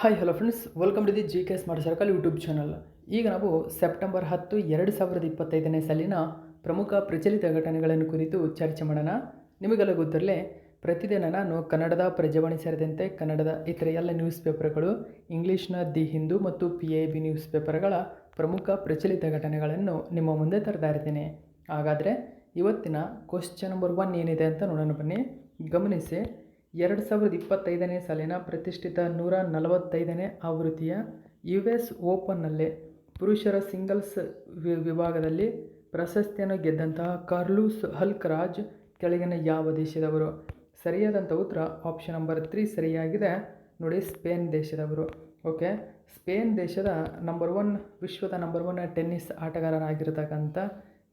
Hi hello friends, welcome to the G K smart circle YouTube channel. ಈಗ ನಾವು September 10, 2025ನೇ ಸಾಲಿನ ಪ್ರಮುಖ ಪ್ರಚಲಿತ ಘಟನೆಗಳನ್ನು ಕುರಿತು ಚರ್ಚೆ ಮಾಡೋಣ. ನಿಮಗೆಲ್ಲ ಗೊತ್ತಿರಲಿ, ಪ್ರತಿದಿನ ನಾನು ಕನ್ನಡದ ಪ್ರಜಾವಾಣಿ ಸೇರಿದಂತೆ ಕನ್ನಡದ ಇತರ ಎಲ್ಲ ನ್ಯೂಸ್ ಪೇಪರ್ಗಳು, ಇಂಗ್ಲೀಷ್ನ ದಿ ಹಿಂದೂ ಮತ್ತು PIB ನ್ಯೂಸ್ ಪೇಪರ್ಗಳ ಪ್ರಮುಖ ಪ್ರಚಲಿತ ಘಟನೆಗಳನ್ನು ನಿಮ್ಮ ಮುಂದೆ ತರ್ತಾ ಇರ್ತೀನಿ. ಹಾಗಾದರೆ ಇವತ್ತಿನ ಕ್ವಶ್ಚನ್ ನಂಬರ್ 1 ಏನಿದೆ ಅಂತ ನೋಡೋಣ ಬನ್ನಿ. ಗಮನಿಸಿ, 2025ನೇ ಸಾಲಿನ ಪ್ರತಿಷ್ಠಿತ 145ನೇ ಆವೃತ್ತಿಯ US ಓಪನ್ನಲ್ಲಿ ಪುರುಷರ ಸಿಂಗಲ್ಸ್ ವಿಭಾಗದಲ್ಲಿ ಪ್ರಶಸ್ತಿಯನ್ನು ಗೆದ್ದಂತಹ ಕಾರ್ಲೋಸ್ ಅಲ್ಕರಾಜ್ ಕೆಳಗಿನ ಯಾವ ದೇಶದವರು? ಸರಿಯಾದಂಥ ಉತ್ತರ ಆಪ್ಷನ್ ನಂಬರ್ 3 ಸರಿಯಾಗಿದೆ. ನೋಡಿ, ಸ್ಪೇನ್ ದೇಶದವರು. ಓಕೆ, ಸ್ಪೇನ್ ದೇಶದ ವಿಶ್ವದ ನಂಬರ್ 1 ಟೆನ್ನಿಸ್ ಆಟಗಾರರಾಗಿರ್ತಕ್ಕಂಥ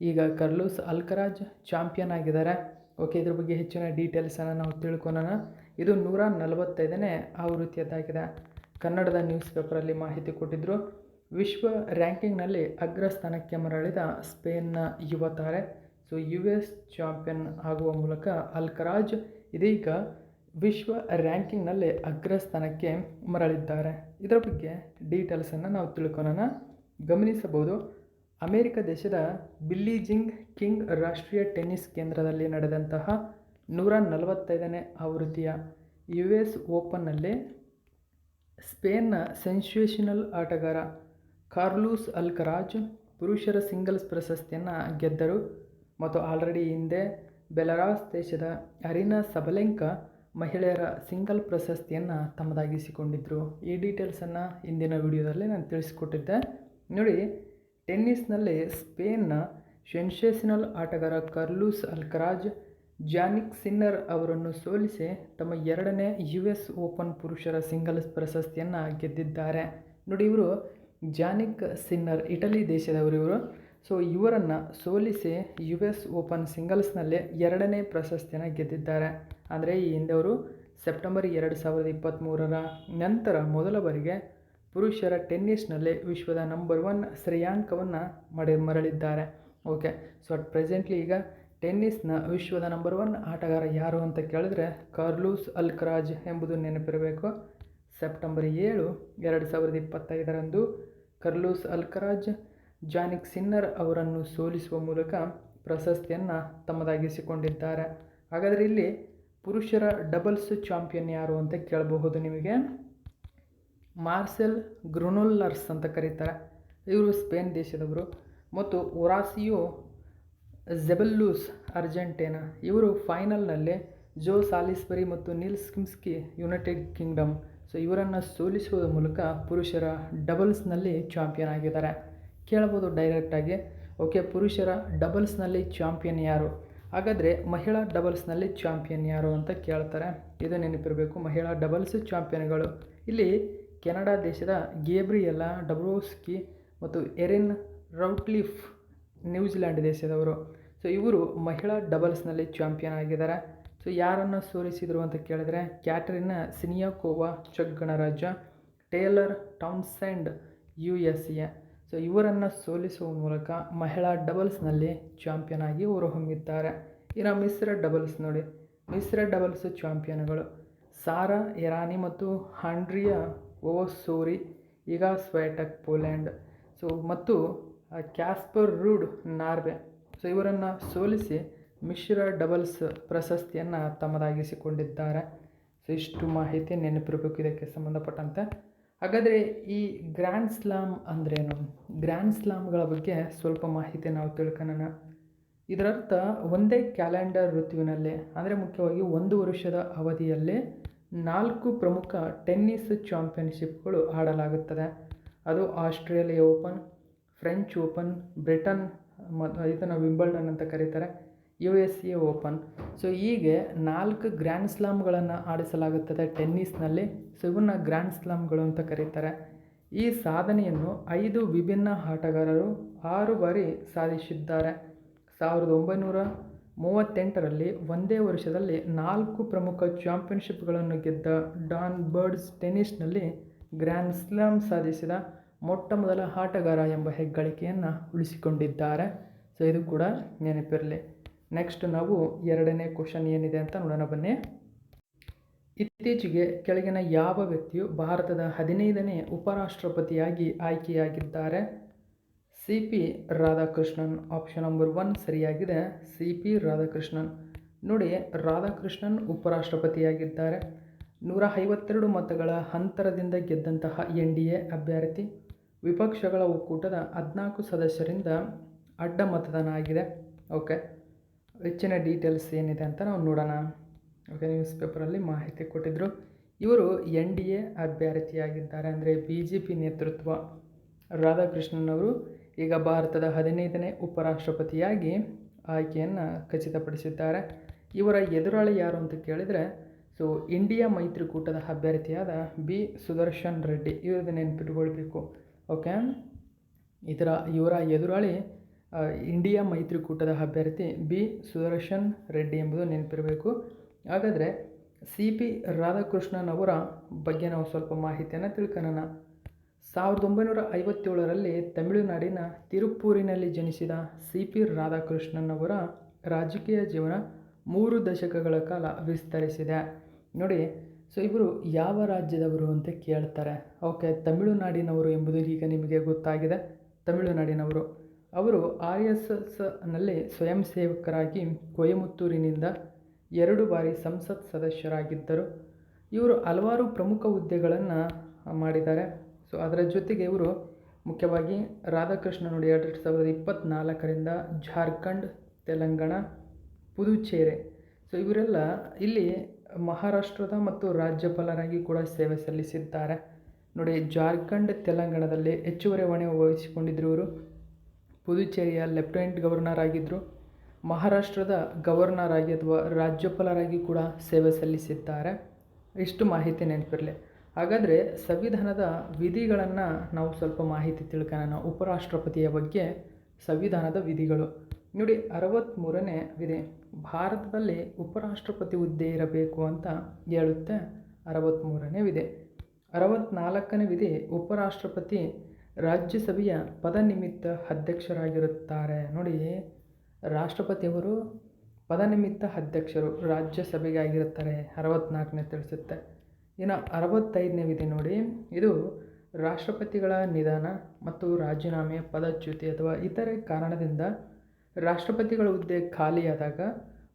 ಈಗ ಕಾರ್ಲೋಸ್ ಅಲ್ಕರಾಜ್ ಚಾಂಪಿಯನ್ ಆಗಿದ್ದಾರೆ. ಓಕೆ, ಇದ್ರ ಬಗ್ಗೆ ಹೆಚ್ಚಿನ ಡೀಟೇಲ್ಸನ್ನು ನಾವು ತಿಳ್ಕೊಳ್ಳೋಣ. ಇದು 145ನೇ ಆವೃತ್ತಿಯದ್ದಾಗಿದೆ. ಕನ್ನಡದ ನ್ಯೂಸ್ ಪೇಪರಲ್ಲಿ ಮಾಹಿತಿ ಕೊಟ್ಟಿದ್ದರು. ವಿಶ್ವ ರ್ಯಾಂಕಿಂಗ್ನಲ್ಲಿ ಅಗ್ರಸ್ಥಾನಕ್ಕೆ ಮರಳಿದ ಸ್ಪೇನ್ನ ಯುವ ತಾರೆ. ಸೊ US ಚಾಂಪಿಯನ್ ಆಗುವ ಮೂಲಕ ಅಲ್ಕರಾಜ್ ಇದೀಗ ವಿಶ್ವ ರ್ಯಾಂಕಿಂಗ್ನಲ್ಲಿ ಅಗ್ರಸ್ಥಾನಕ್ಕೆ ಮರಳಿದ್ದಾರೆ. ಇದರ ಬಗ್ಗೆ ಡೀಟೇಲ್ಸನ್ನು ನಾವು ತಿಳ್ಕೊಳ್ಳೋಣ. ಗಮನಿಸಬಹುದು, ಅಮೆರಿಕ ದೇಶದ ಬಿಲ್ಲಿ ಜಿಂಗ್ ಕಿಂಗ್ ರಾಷ್ಟ್ರೀಯ ಟೆನ್ನಿಸ್ ಕೇಂದ್ರದಲ್ಲಿ ನಡೆದಂತಹ 145ನೇ ಆವೃತ್ತಿಯ US ಓಪನ್ನಲ್ಲಿ ಸ್ಪೇನ್ನ ಸೆನ್ಸೇಷನಲ್ ಆಟಗಾರ ಕಾರ್ಲೋಸ್ ಅಲ್ಕರಾಜ್ ಪುರುಷರ ಸಿಂಗಲ್ಸ್ ಪ್ರಶಸ್ತಿಯನ್ನು ಗೆದ್ದರು ಮತ್ತು ಆಲ್ರೆಡಿ ಹಿಂದೆ ಬೆಲಾರಸ್ ದೇಶದ ಅರಿನಾ ಸಬಲೆಂಕಾ ಮಹಿಳೆಯರ ಸಿಂಗಲ್ ಪ್ರಶಸ್ತಿಯನ್ನು ತಮ್ಮದಾಗಿಸಿಕೊಂಡಿದ್ದರು. ಈ ಡೀಟೇಲ್ಸನ್ನು ಇಂದಿನ ವಿಡಿಯೋದಲ್ಲಿ ನಾನು ತಿಳಿಸಿಕೊಟ್ಟಿದ್ದೆ. ನೋಡಿ, ಟೆನ್ನಿಸ್ನಲ್ಲಿ ಸ್ಪೇನ್ನ ಸೆನ್ಸೇಷನಲ್ ಆಟಗಾರ ಕಾರ್ಲೋಸ್ ಅಲ್ಕರಾಜ್ ಜಾನಿಕ್ ಸಿನ್ನರ್ ಅವರನ್ನು ಸೋಲಿಸಿ ತಮ್ಮ 2ನೇ US ಓಪನ್ ಪುರುಷರ ಸಿಂಗಲ್ಸ್ ಪ್ರಶಸ್ತಿಯನ್ನು ಗೆದ್ದಿದ್ದಾರೆ. ನೋಡಿ, ಇವರು ಜಾನಿಕ್ ಸಿನ್ನರ್ ಇಟಲಿ ದೇಶದವರು ಇವರು. ಸೊ ಇವರನ್ನು ಸೋಲಿಸಿ US ಓಪನ್ ಸಿಂಗಲ್ಸ್ನಲ್ಲಿ 2ನೇ ಪ್ರಶಸ್ತಿಯನ್ನು ಗೆದ್ದಿದ್ದಾರೆ. ಅಂದರೆ ಈ ಹಿಂದೆ ಅವರು ಸೆಪ್ಟೆಂಬರ್ 2023ರ ನಂತರ ಮೊದಲ ಬಾರಿಗೆ ಪುರುಷರ ಟೆನ್ನಿಸ್ನಲ್ಲಿ ವಿಶ್ವದ ನಂಬರ್ 1 ಶ್ರೇಯಾಂಕವನ್ನು ಮರಳಿದ್ದಾರೆ. ಓಕೆ, ಸೊ ಅಟ್ ಪ್ರೆಸೆಂಟ್ಲಿ ಈಗ ಟೆನ್ನಿಸ್ನ ವಿಶ್ವದ ನಂಬರ್ 1 ಆಟಗಾರ ಯಾರು ಅಂತ ಕೇಳಿದ್ರೆ ಕಾರ್ಲೋಸ್ ಅಲ್ಕರಾಜ್ ಎಂಬುದು ನೆನಪಿರಬೇಕು. ಸೆಪ್ಟೆಂಬರ್ 7, 2025ರಂದು ಕಾರ್ಲೋಸ್ ಅಲ್ಕರಾಜ್ ಜಾನಿಕ್ ಸಿನ್ನರ್ ಅವರನ್ನು ಸೋಲಿಸುವ ಮೂಲಕ ಪ್ರಶಸ್ತಿಯನ್ನು ತಮ್ಮದಾಗಿಸಿಕೊಂಡಿದ್ದಾರೆ. ಹಾಗಾದರೆ ಇಲ್ಲಿ ಪುರುಷರ ಡಬಲ್ಸ್ ಚಾಂಪಿಯನ್ ಯಾರು ಅಂತ ಕೇಳಬಹುದು ನಿಮಗೆ. ಮಾರ್ಸೆಲ್ ಗ್ರುನೋಲ್ಲರ್ಸ್ ಅಂತ ಕರೀತಾರೆ. ಇವರು ಸ್ಪೇನ್ ದೇಶದವರು. ಮತ್ತು ಒರಾಸಿಯೋ ಜೆಬೆಲ್ಲೂಸ್ ಅರ್ಜೆಂಟೀನಾ. ಇವರು ಫೈನಲ್ನಲ್ಲಿ ಜೋ ಸಾಲಿಸ್ಬರಿ ಮತ್ತು ನೀಲ್ಸ್ ಕಿಮ್ಸ್ಕಿ ಯುನೈಟೆಡ್ ಕಿಂಗ್ಡಮ್. ಸೊ ಇವರನ್ನು ಸೋಲಿಸುವ ಮೂಲಕ ಪುರುಷರ ಡಬಲ್ಸ್ನಲ್ಲಿ ಚಾಂಪಿಯನ್ ಆಗಿದ್ದಾರೆ. ಕೇಳಬಹುದು ಡೈರೆಕ್ಟಾಗಿ, ಓಕೆ, ಪುರುಷರ ಡಬಲ್ಸ್ನಲ್ಲಿ ಚಾಂಪಿಯನ್ ಯಾರು? ಹಾಗಾದರೆ ಮಹಿಳಾ ಡಬಲ್ಸ್ನಲ್ಲಿ ಚಾಂಪಿಯನ್ ಯಾರು ಅಂತ ಕೇಳ್ತಾರೆ. ಇದು ನೆನಪಿರಬೇಕು, ಮಹಿಳಾ ಡಬಲ್ಸ್ ಚಾಂಪಿಯನ್ಗಳು. ಇಲ್ಲಿ ಕೆನಡಾ ದೇಶದ ಗೇಬ್ರಿಯೆಲಾ ಡಬ್ರೋವ್ಸ್ಕಿ ಮತ್ತು ಎರಿನ್ ರೌಟ್ಲಿಫ್ ನ್ಯೂಜಿಲ್ಯಾಂಡ್ ದೇಶದವರು. ಸೊ ಇವರು ಮಹಿಳಾ ಡಬಲ್ಸ್ನಲ್ಲಿ ಚಾಂಪಿಯನ್ ಆಗಿದ್ದಾರೆ. ಸೊ ಯಾರನ್ನು ಸೋಲಿಸಿದರು ಅಂತ ಕೇಳಿದರೆ ಕ್ಯಾಟರಿನಾ ಸಿನಿಯಾಕೋವಾ ಚೆಕ್ ಗಣರಾಜ್ಯ, ಟೇಲರ್ ಟೌನ್ಸೆಂಡ್ USA. ಸೊ ಇವರನ್ನು ಸೋಲಿಸುವ ಮೂಲಕ ಮಹಿಳಾ ಡಬಲ್ಸ್ನಲ್ಲಿ ಚಾಂಪಿಯನ್ ಆಗಿ ಹೊರಹೊಮ್ಮಿದ್ದಾರೆ. ಇನ್ನು ಮಿಶ್ರ ಡಬಲ್ಸ್ ನೋಡಿ, ಮಿಶ್ರ ಡಬಲ್ಸ್ ಚಾಂಪಿಯನ್ಗಳು ಸಾರಾ ಎರಾನಿ ಮತ್ತು ಆಂಡ್ರಿಯಾ ಓವೋಸೋರಿ, ಈಗ ಸ್ವೈಟೆಕ್ ಪೋಲೆಂಡ್. ಸೊ ಮತ್ತು ಕ್ಯಾಸ್ಪರ್ ರೂಡ್ ನಾರ್ವೆ. ಸೊ ಇವರನ್ನು ಸೋಲಿಸಿ ಮಿಶ್ರ ಡಬಲ್ಸ್ ಪ್ರಶಸ್ತಿಯನ್ನು ತಮ್ಮದಾಗಿಸಿಕೊಂಡಿದ್ದಾರೆ. ಸೊ ಇಷ್ಟು ಮಾಹಿತಿ ನೆನಪಿರಬೇಕು ಇದಕ್ಕೆ ಸಂಬಂಧಪಟ್ಟಂತೆ. ಹಾಗಾದರೆ ಈ ಗ್ರ್ಯಾಂಡ್ ಸ್ಲಾಮ್ ಅಂದ್ರೇನು? ಗ್ರ್ಯಾಂಡ್ ಸ್ಲಾಮ್ಗಳ ಬಗ್ಗೆ ಸ್ವಲ್ಪ ಮಾಹಿತಿ ನಾವು ತಿಳ್ಕೊಳ್ಳೋಣ. ಇದರರ್ಥ ಒಂದೇ ಕ್ಯಾಲೆಂಡರ್ ಋತುವಿನಲ್ಲಿ, ಅಂದರೆ ಮುಖ್ಯವಾಗಿ 1 ವರ್ಷದ ಅವಧಿಯಲ್ಲಿ 4 ಪ್ರಮುಖ ಟೆನ್ನಿಸ್ ಚಾಂಪಿಯನ್ಶಿಪ್ಗಳು ಆಡಲಾಗುತ್ತದೆ. ಅದು Australia open, French open, Britain, ಇದನ್ನು ವಿಂಬಲ್ಡನ್ ಅಂತ ಕರೀತಾರೆ, USA ಓಪನ್. ಸೊ ಹೀಗೆ 4 ಗ್ರ್ಯಾಂಡ್ ಸ್ಲಾಮ್ಗಳನ್ನು ಆಡಿಸಲಾಗುತ್ತದೆ ಟೆನ್ನಿಸ್ನಲ್ಲಿ. ಸೊ ಇವನ್ನ ಗ್ರ್ಯಾಂಡ್ ಸ್ಲಾಮ್ಗಳು ಅಂತ ಕರೀತಾರೆ. ಈ ಸಾಧನೆಯನ್ನು 5 ವಿಭಿನ್ನ ಆಟಗಾರರು 6 ಬಾರಿ ಸಾಧಿಸಿದ್ದಾರೆ. 1938ರಲ್ಲಿ ಒಂದೇ ವರ್ಷದಲ್ಲಿ 4 ಪ್ರಮುಖ ಚಾಂಪಿಯನ್ಶಿಪ್ಗಳನ್ನು ಗೆದ್ದ ಡಾನ್ ಬರ್ಡ್ಸ್ ಟೆನ್ನಿಸ್ನಲ್ಲಿ ಗ್ರ್ಯಾಂಡ್ ಸ್ಲಾಮ್ ಸಾಧಿಸಿದ ಮೊಟ್ಟಮೊದಲ ಆಟಗಾರ ಎಂಬ ಹೆಗ್ಗಳಿಕೆಯನ್ನು ಉಳಿಸಿಕೊಂಡಿದ್ದಾರೆ. ಸೊ ಇದು ಕೂಡ ನೆನಪಿರಲಿ. ನೆಕ್ಸ್ಟ್ ನಾವು 2ನೇ ಕ್ವಶನ್ ಏನಿದೆ ಅಂತ ನೋಡೋಣ ಬನ್ನಿ. ಇತ್ತೀಚೆಗೆ ಕೆಳಗಿನ ಯಾವ ವ್ಯಕ್ತಿಯು ಭಾರತದ 15ನೇ ಉಪರಾಷ್ಟ್ರಪತಿಯಾಗಿ ಆಯ್ಕೆಯಾಗಿದ್ದಾರೆ? C P Radhakrishnan. Option number 1 ಸರಿಯಾಗಿದೆ, ಸಿ ಪಿ ರಾಧಾಕೃಷ್ಣನ್. ನೋಡಿ, ರಾಧಾಕೃಷ್ಣನ್ ಉಪರಾಷ್ಟ್ರಪತಿಯಾಗಿದ್ದಾರೆ. 152 ಮತಗಳ ಅಂತರದಿಂದ ಗೆದ್ದಂತಹ NDA ಅಭ್ಯರ್ಥಿ. ವಿಪಕ್ಷಗಳ ಒಕ್ಕೂಟದ 14 ಸದಸ್ಯರಿಂದ ಅಡ್ಡ ಮತದಾನ ಆಗಿದೆ. ಓಕೆ, ಹೆಚ್ಚಿನ ಡೀಟೇಲ್ಸ್ ಏನಿದೆ ಅಂತ ನಾವು ನೋಡೋಣ. ಓಕೆ, ನ್ಯೂಸ್ ಪೇಪರಲ್ಲಿ ಮಾಹಿತಿ ಕೊಟ್ಟಿದ್ದರು. ಇವರು NDA ಅಭ್ಯರ್ಥಿಯಾಗಿದ್ದಾರೆ, ಅಂದರೆ BJP ನೇತೃತ್ವ. ರಾಧಾಕೃಷ್ಣನ್ ಅವರು ಈಗ ಭಾರತದ 15ನೇ ಉಪರಾಷ್ಟ್ರಪತಿಯಾಗಿ ಆಯ್ಕೆಯನ್ನು ಖಚಿತಪಡಿಸಿದ್ದಾರೆ. ಇವರ ಎದುರಾಳಿ ಯಾರು ಅಂತ ಕೇಳಿದರೆ, ಸೊ ಇಂಡಿಯಾ ಮೈತ್ರಿಕೂಟದ ಅಭ್ಯರ್ಥಿಯಾದ ಬಿ ಸುದರ್ಶನ್ ರೆಡ್ಡಿ. ಇವ್ರದ್ದು ನೆನಪಿಟ್ಕೊಳ್ಬೇಕು. ಓಕೆ, ಇವರ ಎದುರಾಳಿ ಇಂಡಿಯಾ ಮೈತ್ರಿಕೂಟದ ಅಭ್ಯರ್ಥಿ ಬಿ ಸುದರ್ಶನ್ ರೆಡ್ಡಿ ಎಂಬುದು ನೆನಪಿರಬೇಕು. ಹಾಗಾದರೆ ಸಿ ಪಿ ರಾಧಾಕೃಷ್ಣನ್ ಅವರ ಬಗ್ಗೆ ನಾವು ಸ್ವಲ್ಪ ಮಾಹಿತಿಯನ್ನು ತಿಳ್ಕೊಳ್ಳೋಣ. 1957ರಲ್ಲಿ ತಮಿಳುನಾಡಿನ ತಿರುಪ್ಪೂರಿನಲ್ಲಿ ಜನಿಸಿದ ಸಿ ಪಿ ರಾಧಾಕೃಷ್ಣನ್ ಅವರ ರಾಜಕೀಯ ಜೀವನ 3 ದಶಕಗಳ ಕಾಲ ವಿಸ್ತರಿಸಿದೆ. ನೋಡಿ, ಸೊ ಇವರು ಯಾವ ರಾಜ್ಯದವರು ಅಂತ ಕೇಳ್ತಾರೆ. ಓಕೆ, ತಮಿಳುನಾಡಿನವರು ಎಂಬುದು ಈಗ ನಿಮಗೆ ಗೊತ್ತಾಗಿದೆ. ತಮಿಳುನಾಡಿನವರು. ಅವರು RSSನಲ್ಲಿ ಸ್ವಯಂ ಸೇವಕರಾಗಿ ಕೊಯಮತ್ತೂರಿನಿಂದ 2 ಬಾರಿ ಸಂಸತ್ ಸದಸ್ಯರಾಗಿದ್ದರು. ಇವರು ಹಲವಾರು ಪ್ರಮುಖ ಹುದ್ದೆಗಳನ್ನು ಮಾಡಿದ್ದಾರೆ. ಸೊ ಅದರ ಜೊತೆಗೆ ಇವರು ಮುಖ್ಯವಾಗಿ ರಾಧಾಕೃಷ್ಣ ನೋಡಿ 2024ರಿಂದ ಜಾರ್ಖಂಡ್, ತೆಲಂಗಾಣ, ಪುದುಚೇರಿ, ಸೊ ಇವರೆಲ್ಲ ಇಲ್ಲಿ ಮಹಾರಾಷ್ಟ್ರದ ಮತ್ತು ರಾಜ್ಯಪಾಲರಾಗಿ ಕೂಡ ಸೇವೆ ಸಲ್ಲಿಸಿದ್ದಾರೆ. ನೋಡಿ, ಜಾರ್ಖಂಡ್, ತೆಲಂಗಾಣದಲ್ಲಿ ಹೆಚ್ಚುವರಿ ಹೊಣೆ ವಹಿಸಿಕೊಂಡಿದ್ದರು ಇವರು. ಪುದುಚೇರಿಯ ಲೆಫ್ಟಿನೆಂಟ್ ಗವರ್ನರ್ ಆಗಿದ್ದರು. ಮಹಾರಾಷ್ಟ್ರದ ಗವರ್ನರ್ ಆಗಿ ಅಥವಾ ರಾಜ್ಯಪಾಲರಾಗಿ ಕೂಡ ಸೇವೆ ಸಲ್ಲಿಸಿದ್ದಾರೆ. ಇಷ್ಟು ಮಾಹಿತಿ ನೆನಪಿರಲಿ. ಹಾಗಾದರೆ ಸಂವಿಧಾನದ ವಿಧಿಗಳನ್ನು ನಾವು ಸ್ವಲ್ಪ ಮಾಹಿತಿ ತಿಳ್ಕೊಳ್ಳೋಣ. ಉಪರಾಷ್ಟ್ರಪತಿಯ ಬಗ್ಗೆ ಸಂವಿಧಾನದ ವಿಧಿಗಳು ನೋಡಿ. 63ನೇ ವಿಧಿ ಭಾರತದಲ್ಲಿ ಉಪರಾಷ್ಟ್ರಪತಿ ಹುದ್ದೆ ಇರಬೇಕು ಅಂತ ಹೇಳುತ್ತೆ. 63ನೇ ವಿಧಿ. 64ನೇ ವಿಧಿ ಉಪರಾಷ್ಟ್ರಪತಿ ರಾಜ್ಯಸಭೆಯ ಪದನಿಮಿತ್ತ ಅಧ್ಯಕ್ಷರಾಗಿರುತ್ತಾರೆ. ನೋಡಿ, ರಾಷ್ಟ್ರಪತಿಯವರು ಪದನಿಮಿತ್ತ ಅಧ್ಯಕ್ಷರು ರಾಜ್ಯಸಭೆಗೆ ಆಗಿರುತ್ತಾರೆ. 64ನೇ ತಿಳಿಸುತ್ತೆ. ಇನ್ನು 65ನೇ ವಿಧಿ ನೋಡಿ, ಇದು ರಾಷ್ಟ್ರಪತಿಗಳ ನಿಧನ ಮತ್ತು ರಾಜೀನಾಮೆ, ಪದಚ್ಯುತಿ ಅಥವಾ ಇತರೆ ಕಾರಣದಿಂದ ರಾಷ್ಟ್ರಪತಿಗಳ ಹುದ್ದೆ ಖಾಲಿಯಾದಾಗ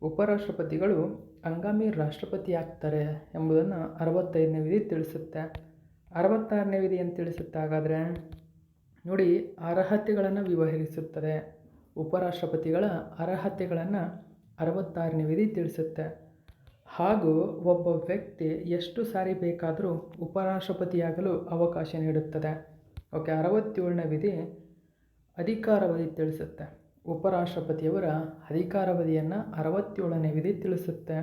ಉಪರಾಷ್ಟ್ರಪತಿಗಳು ಹಂಗಾಮಿ ರಾಷ್ಟ್ರಪತಿ ಆಗ್ತಾರೆ ಎಂಬುದನ್ನು 65ನೇ ವಿಧಿ ತಿಳಿಸುತ್ತೆ. 66ನೇ ವಿಧಿ ಅಂತ ತಿಳಿಸುತ್ತೆ. ಹಾಗಾದರೆ ನೋಡಿ, ಅರ್ಹತೆಗಳನ್ನು ವಿವರಿಸುತ್ತದೆ. ಉಪರಾಷ್ಟ್ರಪತಿಗಳ ಅರ್ಹತೆಗಳನ್ನು 66ನೇ ವಿಧಿ ತಿಳಿಸುತ್ತೆ. ಹಾಗೂ ಒಬ್ಬ ವ್ಯಕ್ತಿ ಎಷ್ಟು ಸಾರಿ ಬೇಕಾದರೂ ಉಪರಾಷ್ಟ್ರಪತಿಯಾಗಲು ಅವಕಾಶ ನೀಡುತ್ತದೆ. ಓಕೆ, 67ನೇ ವಿಧಿ ಅಧಿಕಾರಾವಧಿ ತಿಳಿಸುತ್ತೆ. ಉಪರಾಷ್ಟ್ರಪತಿಯವರ ಅಧಿಕಾರಾವಧಿಯನ್ನು 67ನೇ ವಿಧಿ ತಿಳಿಸುತ್ತೆ.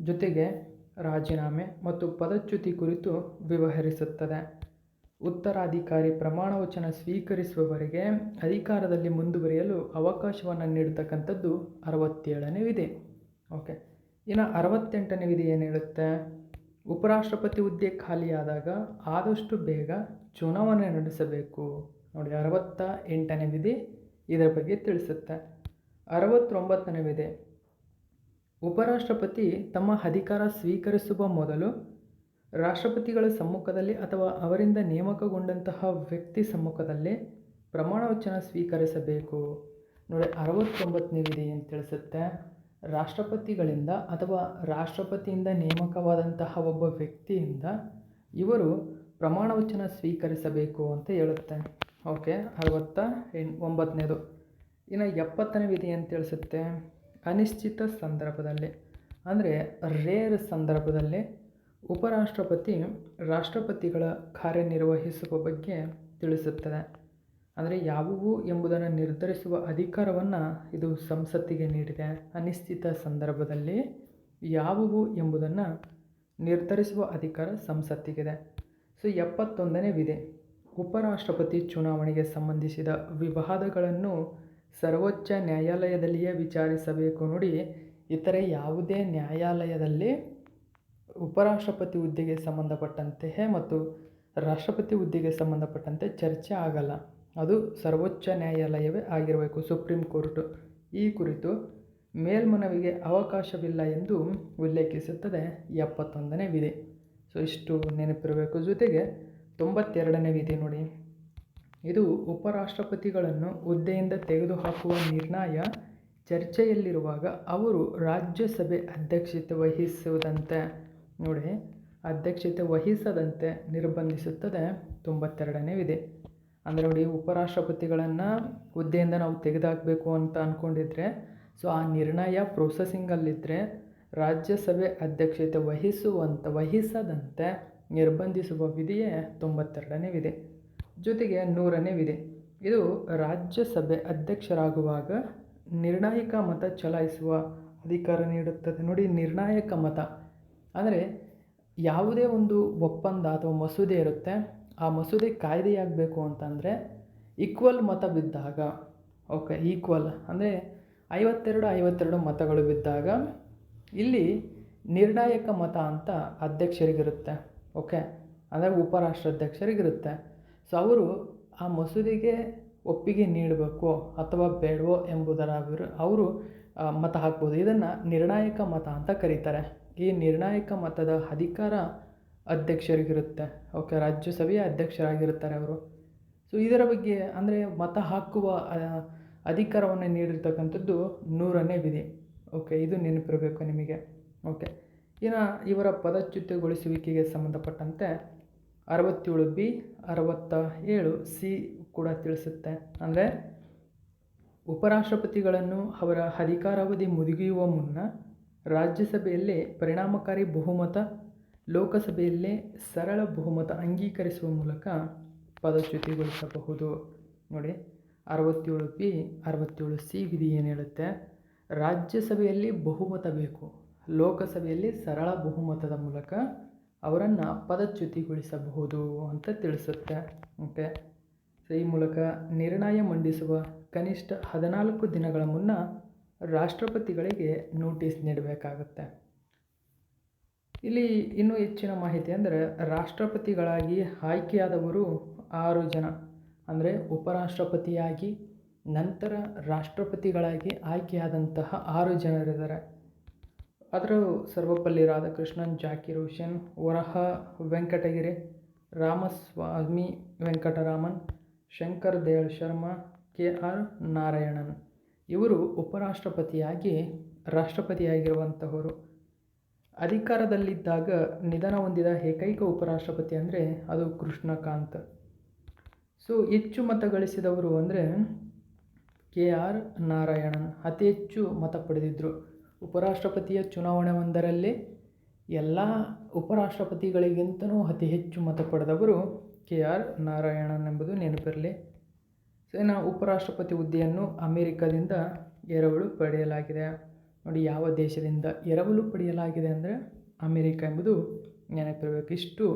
ಜೊತೆಗೆ ರಾಜೀನಾಮೆ ಮತ್ತು ಪದಚ್ಯುತಿ ಕುರಿತು ವಿವರಿಸುತ್ತದೆ. ಉತ್ತರಾಧಿಕಾರಿ ಪ್ರಮಾಣವಚನ ಸ್ವೀಕರಿಸುವವರೆಗೆ ಅಧಿಕಾರದಲ್ಲಿ ಮುಂದುವರಿಯಲು ಅವಕಾಶವನ್ನು ನೀಡತಕ್ಕಂಥದ್ದು 67ನೇ ವಿಧಿ. ಓಕೆ, ಇನ್ನು 68ನೇ ವಿಧಿ ಏನು ಹೇಳುತ್ತೆ? ಉಪರಾಷ್ಟ್ರಪತಿ ಹುದ್ದೆ ಖಾಲಿಯಾದಾಗ ಆದಷ್ಟು ಬೇಗ ಚುನಾವಣೆ ನಡೆಸಬೇಕು. ನೋಡಿ, 68ನೇ ವಿಧಿ ಇದರ ಬಗ್ಗೆ ತಿಳಿಸುತ್ತೆ. 69ನೇ ವಿಧಿ ಉಪರಾಷ್ಟ್ರಪತಿ ತಮ್ಮ ಅಧಿಕಾರ ಸ್ವೀಕರಿಸುವ ಮೊದಲು ರಾಷ್ಟ್ರಪತಿಗಳ ಸಮ್ಮುಖದಲ್ಲಿ ಅಥವಾ ಅವರಿಂದ ನೇಮಕಗೊಂಡಂತಹ ವ್ಯಕ್ತಿ ಸಮ್ಮುಖದಲ್ಲಿ ಪ್ರಮಾಣವಚನ ಸ್ವೀಕರಿಸಬೇಕು. ನೋಡಿ, 69ನೇ ವಿಧಿ ಅಂತ ತಿಳಿಸುತ್ತೆ. ರಾಷ್ಟ್ರಪತಿಗಳಿಂದ ಅಥವಾ ರಾಷ್ಟ್ರಪತಿಯಿಂದ ನೇಮಕವಾದಂತಹ ಒಬ್ಬ ವ್ಯಕ್ತಿಯಿಂದ ಇವರು ಪ್ರಮಾಣವಚನ ಸ್ವೀಕರಿಸಬೇಕು ಅಂತ ಹೇಳುತ್ತೆ. ಓಕೆ, 69ನೇದು. ಇನ್ನು 70ನೇ ವಿಧಿ ಅಂತ ತಿಳಿಸುತ್ತೆ. ಅನಿಶ್ಚಿತ ಸಂದರ್ಭದಲ್ಲಿ ಅಂದರೆ ರೇರ್ ಸಂದರ್ಭದಲ್ಲಿ ಉಪರಾಷ್ಟ್ರಪತಿ ರಾಷ್ಟ್ರಪತಿಗಳ ಕಾರ್ಯನಿರ್ವಹಿಸುವ ಬಗ್ಗೆ ತಿಳಿಸುತ್ತದೆ. ಅಂದರೆ ಯಾವುವು ಎಂಬುದನ್ನು ನಿರ್ಧರಿಸುವ ಅಧಿಕಾರವನ್ನು ಇದು ಸಂಸತ್ತಿಗೆ ನೀಡಿದೆ. ಅನಿಶ್ಚಿತ ಸಂದರ್ಭದಲ್ಲಿ ಯಾವುವು ಎಂಬುದನ್ನು ನಿರ್ಧರಿಸುವ ಅಧಿಕಾರ ಸಂಸತ್ತಿಗಿದೆ. ಸೊ 71ನೇ ವಿಧಿ ಉಪರಾಷ್ಟ್ರಪತಿ ಚುನಾವಣೆಗೆ ಸಂಬಂಧಿಸಿದ ವಿವಾದಗಳನ್ನು ಸರ್ವೋಚ್ಚ ನ್ಯಾಯಾಲಯದಲ್ಲಿಯೇ ವಿಚಾರಿಸಬೇಕು. ನೋಡಿ, ಇತರೆ ಯಾವುದೇ ನ್ಯಾಯಾಲಯದಲ್ಲಿ ಉಪರಾಷ್ಟ್ರಪತಿ ಹುದ್ದೆಗೆ ಸಂಬಂಧಪಟ್ಟಂತೆ ಮತ್ತು ರಾಷ್ಟ್ರಪತಿ ಹುದ್ದೆಗೆ ಸಂಬಂಧಪಟ್ಟಂತೆ ಚರ್ಚೆ ಆಗಲ್ಲ. ಅದು ಸರ್ವೋಚ್ಚ ನ್ಯಾಯಾಲಯವೇ ಆಗಿರಬೇಕು, ಸುಪ್ರೀಂ ಕೋರ್ಟು. ಈ ಕುರಿತು ಮೇಲ್ಮನವಿಗೆ ಅವಕಾಶವಿಲ್ಲ ಎಂದು ಉಲ್ಲೇಖಿಸುತ್ತದೆ 71ನೇ ವಿಧಿ. ಸೊ ಇಷ್ಟು ನೆನಪಿರಬೇಕು. ಜೊತೆಗೆ 92ನೇ ವಿಧಿ ನೋಡಿ, ಇದು ಉಪರಾಷ್ಟ್ರಪತಿಗಳನ್ನು ಹುದ್ದೆಯಿಂದ ತೆಗೆದುಹಾಕುವ ನಿರ್ಣಯ ಚರ್ಚೆಯಲ್ಲಿರುವಾಗ ಅವರು ರಾಜ್ಯಸಭೆ ಅಧ್ಯಕ್ಷತೆ ವಹಿಸುವುದಂತೆ ನೋಡಿ ಅಧ್ಯಕ್ಷತೆ ವಹಿಸದಂತೆ ನಿರ್ಬಂಧಿಸುತ್ತದೆ 92ನೇ ವಿಧಿ. ಅಂದರೆ ನೋಡಿ, ಉಪರಾಷ್ಟ್ರಪತಿಗಳನ್ನು ಹುದ್ದೆಯಿಂದ ನಾವು ತೆಗೆದುಹಾಕಬೇಕು ಅಂತ ಅಂದ್ಕೊಂಡಿದ್ರೆ, ಸೊ ಆ ನಿರ್ಣಯ ಪ್ರೊಸೆಸಿಂಗಲ್ಲಿದ್ದರೆ ರಾಜ್ಯಸಭೆ ಅಧ್ಯಕ್ಷತೆ ವಹಿಸದಂತೆ ನಿರ್ಬಂಧಿಸುವ ವಿಧಿಯೇ 92ನೇ ವಿಧಿ. ಜೊತೆಗೆ 100ನೇ ವಿಧಿ, ಇದು ರಾಜ್ಯಸಭೆ ಅಧ್ಯಕ್ಷರಾಗುವಾಗ ನಿರ್ಣಾಯಕ ಮತ ಚಲಾಯಿಸುವ ಅಧಿಕಾರ ನೀಡುತ್ತದೆ. ನೋಡಿ, ನಿರ್ಣಾಯಕ ಮತ ಅಂದರೆ ಯಾವುದೇ ಒಂದು ಒಪ್ಪಂದ ಅಥವಾ ಮಸೂದೆ ಇರುತ್ತೆ, ಆ ಮಸೂದೆ ಕಾಯ್ದೆಯಾಗಬೇಕು ಅಂತಂದರೆ ಈಕ್ವಲ್ ಮತ ಬಿದ್ದಾಗ, ಓಕೆ, ಈಕ್ವಲ್ ಅಂದರೆ 52 ಮತಗಳು ಬಿದ್ದಾಗ ಇಲ್ಲಿ ನಿರ್ಣಾಯಕ ಮತ ಅಂತ ಅಧ್ಯಕ್ಷರಿಗಿರುತ್ತೆ. ಓಕೆ, ಅಂದರೆ ಉಪರಾಷ್ಟ್ರಾಧ್ಯಕ್ಷರಿಗಿರುತ್ತೆ. ಸೊ ಅವರು ಆ ಮಸೂದೆಗೆ ಒಪ್ಪಿಗೆ ನೀಡಬೇಕು ಅಥವಾ ಬೇಡವೋ ಎಂಬುದರ ಅವರು ಮತ ಹಾಕ್ಬೋದು. ಇದನ್ನು ನಿರ್ಣಾಯಕ ಮತ ಅಂತ ಕರೀತಾರೆ. ಈ ನಿರ್ಣಾಯಕ ಮತದ ಅಧಿಕಾರ ಅಧ್ಯಕ್ಷರಿಗಿರುತ್ತೆ. ಓಕೆ, ರಾಜ್ಯಸಭೆಯ ಅಧ್ಯಕ್ಷರಾಗಿರುತ್ತಾರೆ ಅವರು. ಸೊ ಇದರ ಬಗ್ಗೆ ಅಂದರೆ ಮತ ಹಾಕುವ ಅಧಿಕಾರವನ್ನು ನೀಡಿರ್ತಕ್ಕಂಥದ್ದು 100ನೇ ವಿಧಿ. ಓಕೆ, ಇದು ನೆನಪಿರಬೇಕು ನಿಮಗೆ. ಓಕೆ, ಇನ್ನು ಇವರ ಪದಚ್ಯುತಿಗೊಳಿಸುವಿಕೆಗೆ ಸಂಬಂಧಪಟ್ಟಂತೆ 67B 67C ಕೂಡ ತಿಳಿಸುತ್ತೆ. ಅಂದರೆ ಉಪರಾಷ್ಟ್ರಪತಿಗಳನ್ನು ಅವರ ಅಧಿಕಾರಾವಧಿ ಮುಗಿಯುವ ಮುನ್ನ ರಾಜ್ಯಸಭೆಯಲ್ಲಿ ಪರಿಣಾಮಕಾರಿ ಬಹುಮತ, ಲೋಕಸಭೆಯಲ್ಲಿ ಸರಳ ಬಹುಮತ ಅಂಗೀಕರಿಸುವ ಮೂಲಕ ಪದಚ್ಯುತಿಗೊಳಿಸಬಹುದು. ನೋಡಿ, 67B 67C ವಿಧಿ ಏನು ಹೇಳುತ್ತೆ, ರಾಜ್ಯಸಭೆಯಲ್ಲಿ ಬಹುಮತ ಬೇಕು, ಲೋಕಸಭೆಯಲ್ಲಿ ಸರಳ ಬಹುಮತದ ಮೂಲಕ ಅವರನ್ನು ಪದಚ್ಯುತಿಗೊಳಿಸಬಹುದು ಅಂತ ತಿಳಿಸುತ್ತೆ. ಓಕೆ, ಸೊ ಈ ಮೂಲಕ ನಿರ್ಣಯ ಮಂಡಿಸುವ ಕನಿಷ್ಠ 14 ದಿನಗಳ ಮುನ್ನ ರಾಷ್ಟ್ರಪತಿಗಳಿಗೆ ನೋಟಿಸ್ ನೀಡಬೇಕಾಗುತ್ತೆ. ಇಲ್ಲಿ ಇನ್ನೂ ಹೆಚ್ಚಿನ ಮಾಹಿತಿ ಅಂದರೆ, ರಾಷ್ಟ್ರಪತಿಗಳಾಗಿ ಆಯ್ಕೆಯಾದವರು 6 ಜನ. ಅಂದರೆ ಉಪರಾಷ್ಟ್ರಪತಿಯಾಗಿ ನಂತರ ರಾಷ್ಟ್ರಪತಿಗಳಾಗಿ ಆಯ್ಕೆಯಾದಂತಹ 6 ಜನರಿದ್ದಾರೆ. ಅದರ ಸರ್ವಪಲ್ಲಿ ರಾಧಾಕೃಷ್ಣನ್, ಜಾಕಿರ್ ಹುಸೇನ್, ವರಹ ವೆಂಕಟಗಿರಿ, ರಾಮಸ್ವಾಮಿ ವೆಂಕಟರಾಮನ್, ಶಂಕರ್ ದಯಾಳ್ ಶರ್ಮಾ, KR ನಾರಾಯಣನ್. ಇವರು ಉಪರಾಷ್ಟ್ರಪತಿಯಾಗಿ ರಾಷ್ಟ್ರಪತಿಯಾಗಿರುವಂತಹವರು. ಅಧಿಕಾರದಲ್ಲಿದ್ದಾಗ ನಿಧನ ಹೊಂದಿದ ಏಕೈಕ ಉಪರಾಷ್ಟ್ರಪತಿ ಅಂದರೆ ಅದು ಕೃಷ್ಣಕಾಂತ್. ಸೊ ಹೆಚ್ಚು ಮತ ಗಳಿಸಿದವರು ಅಂದರೆ KR ನಾರಾಯಣನ್ ಅತಿ ಹೆಚ್ಚು ಮತ ಪಡೆದಿದ್ದರು. ಉಪರಾಷ್ಟ್ರಪತಿಯ ಚುನಾವಣೆ ಒಂದರಲ್ಲಿ ಎಲ್ಲ ಉಪರಾಷ್ಟ್ರಪತಿಗಳಿಗಿಂತಲೂ ಅತಿ ಹೆಚ್ಚು ಮತ ಪಡೆದವರು KR ನಾರಾಯಣನ್ ಎಂಬುದು ನೆನಪಿರಲಿ. ಸೊ ಇನ್ನು ಉಪರಾಷ್ಟ್ರಪತಿ ಹುದ್ದೆಯನ್ನು ಅಮೆರಿಕದಿಂದ ಎರವಲು ಪಡೆಯಲಾಗಿದೆ. ನೋಡಿ, ಯಾವ ದೇಶದಿಂದ ಎರವಲು ಪಡೆಯಲಾಗಿದೆ ಅಂದರೆ ಅಮೆರಿಕ ಎಂಬುದು ನೆನಪಿರಬೇಕು. ಇಷ್ಟು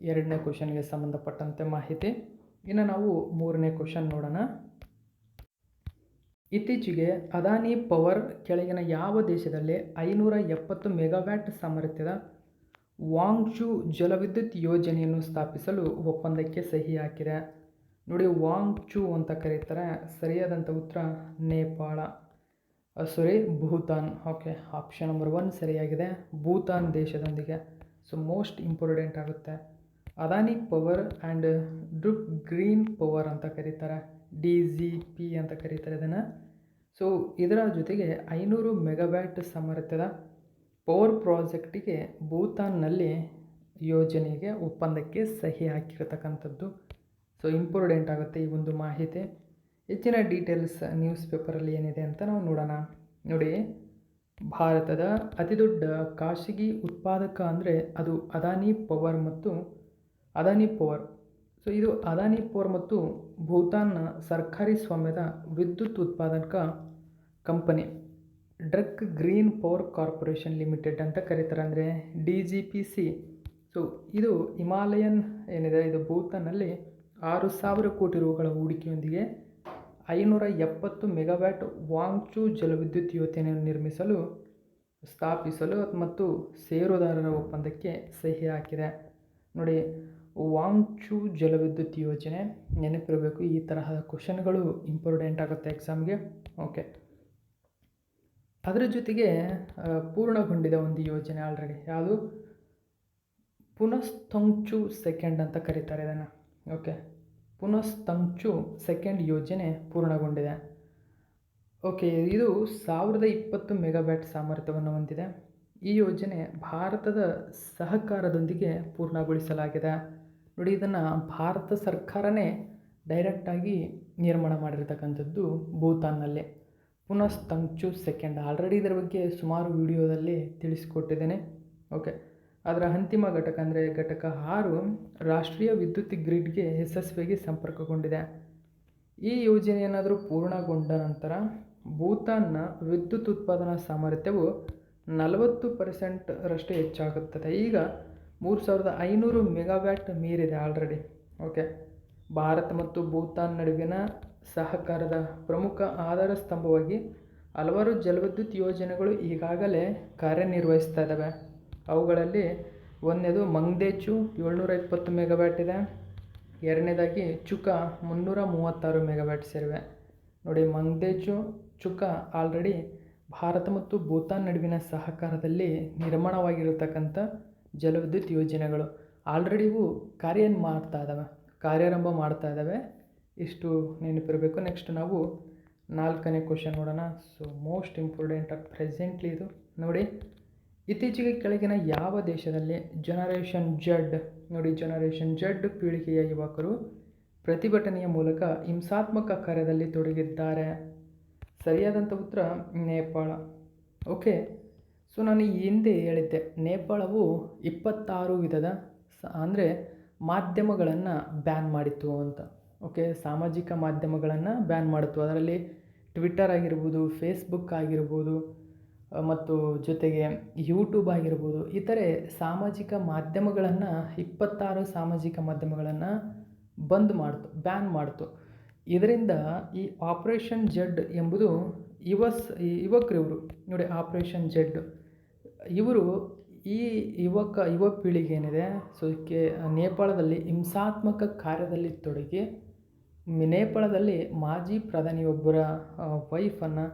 2ನೇ ಕ್ವಶನ್ಗೆ ಸಂಬಂಧಪಟ್ಟಂತೆ ಮಾಹಿತಿ. ಇನ್ನು ನಾವು 3ನೇ ಕ್ವಶನ್ ನೋಡೋಣ. ಇತ್ತೀಚೆಗೆ ಅದಾನಿ ಪವರ್ ಕೆಳಗಿನ ಯಾವ ದೇಶದಲ್ಲಿ 570 ಮೆಗಾವ್ಯಾಟ್ ಸಾಮರ್ಥ್ಯದ ವಾಂಗ್ಚು ಜಲವಿದ್ಯುತ್ ಯೋಜನೆಯನ್ನು ಸ್ಥಾಪಿಸಲು ಒಪ್ಪಂದಕ್ಕೆ ಸಹಿ ಹಾಕಿದೆ? ನೋಡಿ, ವಾಂಗ್ಚು ಅಂತ ಕರೀತಾರೆ. ಸರಿಯಾದಂಥ ಉತ್ತರ Nepal, Bhutan. Okay, option number 1 ಸರಿಯಾಗಿದೆ, ಭೂತಾನ್ ದೇಶದೊಂದಿಗೆ. ಸೊ ಮೋಸ್ಟ್ ಇಂಪಾರ್ಟೆಂಟ್ ಆಗುತ್ತೆ. Adani power and droop green power ಅಂತ ಕರೀತಾರೆ, DGP ಅಂತ ಕರೀತಾರೆ ಇದನ್ನು. ಸೊ ಇದರ ಜೊತೆಗೆ 500 ಮೆಗಾವ್ಯಾಟ್ ಸಾಮರ್ಥ್ಯದ ಪವರ್ ಪ್ರಾಜೆಕ್ಟಿಗೆ ಭೂತಾನ್ನಲ್ಲಿ ಯೋಜನೆಗೆ ಒಪ್ಪಂದಕ್ಕೆ ಸಹಿ ಹಾಕಿರತಕ್ಕಂಥದ್ದು. ಸೊ ಇಂಪಾರ್ಟೆಂಟ್ ಆಗುತ್ತೆ ಈ ಒಂದು ಮಾಹಿತಿ. ಹೆಚ್ಚಿನ ಡೀಟೇಲ್ಸ್ ನ್ಯೂಸ್ ಪೇಪರಲ್ಲಿ ಏನಿದೆ ಅಂತ ನಾವು ನೋಡೋಣ. ನೋಡಿ, ಭಾರತದ ಅತಿದೊಡ್ಡ ಖಾಸಗಿ ಉತ್ಪಾದಕ ಅಂದರೆ ಅದು ಅದಾನಿ ಪವರ್ ಮತ್ತು ಅದಾನಿ ಪವರ್. ಸೊ ಇದು ಅದಾನಿ ಪವರ್ ಮತ್ತು ಭೂತಾನ್ನ ಸರ್ಕಾರಿ ಸ್ವಾಮ್ಯದ ವಿದ್ಯುತ್ ಉತ್ಪಾದಕ company Druk Green Power Corporation Limited ಅಂತ ಕರೀತಾರೆ, ಅಂದರೆ DGPC. ಸೊ ಇದು ಹಿಮಾಲಯನ್ ಏನಿದೆ, ಇದು ಭೂತಾನ್ನಲ್ಲಿ 6,000 ಕೋಟಿ ರೂಗಳ ಹೂಡಿಕೆಯೊಂದಿಗೆ 570 ಮೆಗಾವ್ಯಾಟ್ ವಾಂಗ್ಚು ಜಲವಿದ್ಯುತ್ ಯೋಜನೆಯನ್ನು ನಿರ್ಮಿಸಲು, ಸ್ಥಾಪಿಸಲು ಮತ್ತು ಷೇರುದಾರರ ಒಪ್ಪಂದಕ್ಕೆ ಸಹಿ ಹಾಕಿದೆ. ನೋಡಿ, ವಾಂಗ್ಚು ಜಲವಿದ್ಯುತ್ ಯೋಜನೆ ನೆನಪಿರಬೇಕು. ಈ ತರಹದ ಕ್ವಶನ್ಗಳು ಇಂಪಾರ್ಟೆಂಟ್ ಆಗುತ್ತೆ ಎಕ್ಸಾಮ್ಗೆ. ಓಕೆ, ಅದರ ಜೊತೆಗೆ ಪೂರ್ಣಗೊಂಡಿದೆ ಒಂದು ಯೋಜನೆ ಆಲ್ರೆಡಿ. ಯಾವುದು? ಪುನಸ್ತಂಚು ಸೆಕೆಂಡ್ ಅಂತ ಕರೀತಾರೆ ಇದನ್ನು. ಓಕೆ, ಪುನಸ್ತಂಚು ಸೆಕೆಂಡ್ ಯೋಜನೆ ಪೂರ್ಣಗೊಂಡಿದೆ. ಓಕೆ, ಇದು 1020 ಮೆಗಾವ್ಯಾಟ್ ಸಾಮರ್ಥ್ಯವನ್ನು ಹೊಂದಿದೆ. ಈ ಯೋಜನೆ ಭಾರತದ ಸಹಕಾರದೊಂದಿಗೆ ಪೂರ್ಣಗೊಳಿಸಲಾಗಿದೆ. ನೋಡಿ, ಇದನ್ನು ಭಾರತ ಸರ್ಕಾರನೇ ಡೈರೆಕ್ಟಾಗಿ ನಿರ್ಮಾಣ ಮಾಡಿರ್ತಕ್ಕಂಥದ್ದು ಭೂತಾನ್ನಲ್ಲಿ. ಪುನಸ್ತಂಚು ಸೆಕೆಂಡ್ ಆಲ್ರೆಡಿ ಇದರ ಬಗ್ಗೆ ಸುಮಾರು ವಿಡಿಯೋದಲ್ಲಿ ತಿಳಿಸಿಕೊಟ್ಟಿದ್ದೇನೆ. ಓಕೆ, ಅದರ ಅಂತಿಮ ಘಟಕ ಅಂದರೆ ಘಟಕ 6 ರಾಷ್ಟ್ರೀಯ ವಿದ್ಯುತ್ ಗ್ರಿಡ್ಗೆ ಯಶಸ್ವಿಯಾಗಿ ಸಂಪರ್ಕಗೊಂಡಿದೆ. ಈ ಯೋಜನೆ ಏನಾದರೂ ಪೂರ್ಣಗೊಂಡ ನಂತರ ಭೂತಾನ್ನ ವಿದ್ಯುತ್ ಉತ್ಪಾದನಾ ಸಾಮರ್ಥ್ಯವು 40% ಹೆಚ್ಚಾಗುತ್ತದೆ. ಈಗ 3500 ಮೆಗಾವ್ಯಾಟ್ ಮೀರಿದೆ ಆಲ್ರೆಡಿ. ಓಕೆ, ಭಾರತ ಮತ್ತು ಭೂತಾನ್ ನಡುವಿನ ಸಹಕಾರದ ಪ್ರಮುಖ ಆಧಾರ ಸ್ತಂಭವಾಗಿ ಹಲವಾರು ಜಲವಿದ್ಯುತ್ ಯೋಜನೆಗಳು ಈಗಾಗಲೇ ಕಾರ್ಯನಿರ್ವಹಿಸ್ತಾ ಇದ್ದಾವೆ. ಅವುಗಳಲ್ಲಿ ಒಂದನೇದು ಮಂಗ್ದೇಚು 720 ಮೆಗಾವ್ಯಾಟ್ ಇದೆ. ಎರಡನೇದಾಗಿ ಚುಕಾ 336 ಮೆಗಾವ್ಯಾಟ್ ಸೇರಿವೆ. ನೋಡಿ, ಮಂಗ್ದೇಚು, ಚುಕಾ ಆಲ್ರೆಡಿ ಭಾರತ ಮತ್ತು ಭೂತಾನ್ ನಡುವಿನ ಸಹಕಾರದಲ್ಲಿ ನಿರ್ಮಾಣವಾಗಿರತಕ್ಕಂಥ ಜಲವಿದ್ಯುತ್ ಯೋಜನೆಗಳು. ಆಲ್ರೆಡಿ ಇವು ಕಾರ್ಯಾರಂಭ ಮಾಡ್ತಾ ಇದ್ದಾವೆ. ಇಷ್ಟು ನೆನಪಿರಬೇಕು. ನೆಕ್ಸ್ಟ್ ನಾವು 4ನೇ ಕ್ವಶನ್ ನೋಡೋಣ. ಸೊ ಮೋಸ್ಟ್ ಇಂಪಾರ್ಟೆಂಟ್ ಪ್ರೆಸೆಂಟ್ಲಿ ಇದು ನೋಡಿ. ಇತ್ತೀಚೆಗೆ ಕೆಳಗಿನ ಯಾವ ದೇಶದಲ್ಲಿ ಜನರೇಷನ್ ಜೆಡ್, ನೋಡಿ ಜನರೇಷನ್ ಜೆಡ್ ಪೀಳಿಗೆಯ ಯುವಕರು ಪ್ರತಿಭಟನೆಯ ಮೂಲಕ ಹಿಂಸಾತ್ಮಕ ಕಾರ್ಯದಲ್ಲಿ ತೊಡಗಿದ್ದಾರೆ? ಸರಿಯಾದಂಥ ಉತ್ತರ ನೇಪಾಳ. ಓಕೆ, ಸೊ ನಾನು ಈ ಹಿಂದೆ ಹೇಳಿದ್ದೆ, ನೇಪಾಳವು 26 ವಿಧದ ಅಂದರೆ ಮಾಧ್ಯಮಗಳನ್ನು ಬ್ಯಾನ್ ಮಾಡಿತ್ತು ಅಂತ. ಓಕೆ, ಸಾಮಾಜಿಕ ಮಾಧ್ಯಮಗಳನ್ನು ಬ್ಯಾನ್ ಮಾಡಿತ್ತು. ಅದರಲ್ಲಿ ಟ್ವಿಟ್ಟರ್ ಆಗಿರ್ಬೋದು, ಫೇಸ್ಬುಕ್ ಆಗಿರ್ಬೋದು, ಮತ್ತು ಜೊತೆಗೆ ಯೂಟ್ಯೂಬ್ ಆಗಿರ್ಬೋದು, ಇತರೆ ಸಾಮಾಜಿಕ ಮಾಧ್ಯಮಗಳನ್ನು 26 ಸಾಮಾಜಿಕ ಮಾಧ್ಯಮಗಳನ್ನು ಬ್ಯಾನ್ ಮಾಡ್ತು. ಇದರಿಂದ ಈ ಆಪರೇಷನ್ ಜೆಡ್ ಎಂಬುದು ಯುವಕರಿವರು ನೋಡಿ, ಆಪರೇಷನ್ ಜೆಡ್ ಇವರು ಈ ಯುವ ಪೀಳಿಗೆ ಏನಿದೆ, ಸೊ ನೇಪಾಳದಲ್ಲಿ ಹಿಂಸಾತ್ಮಕ ಕಾರ್ಯದಲ್ಲಿ ತೊಡಗಿ ನೇಪಾಳದಲ್ಲಿ ಮಾಜಿ ಪ್ರಧಾನಿಯೊಬ್ಬರ ವೈಫನ್ನು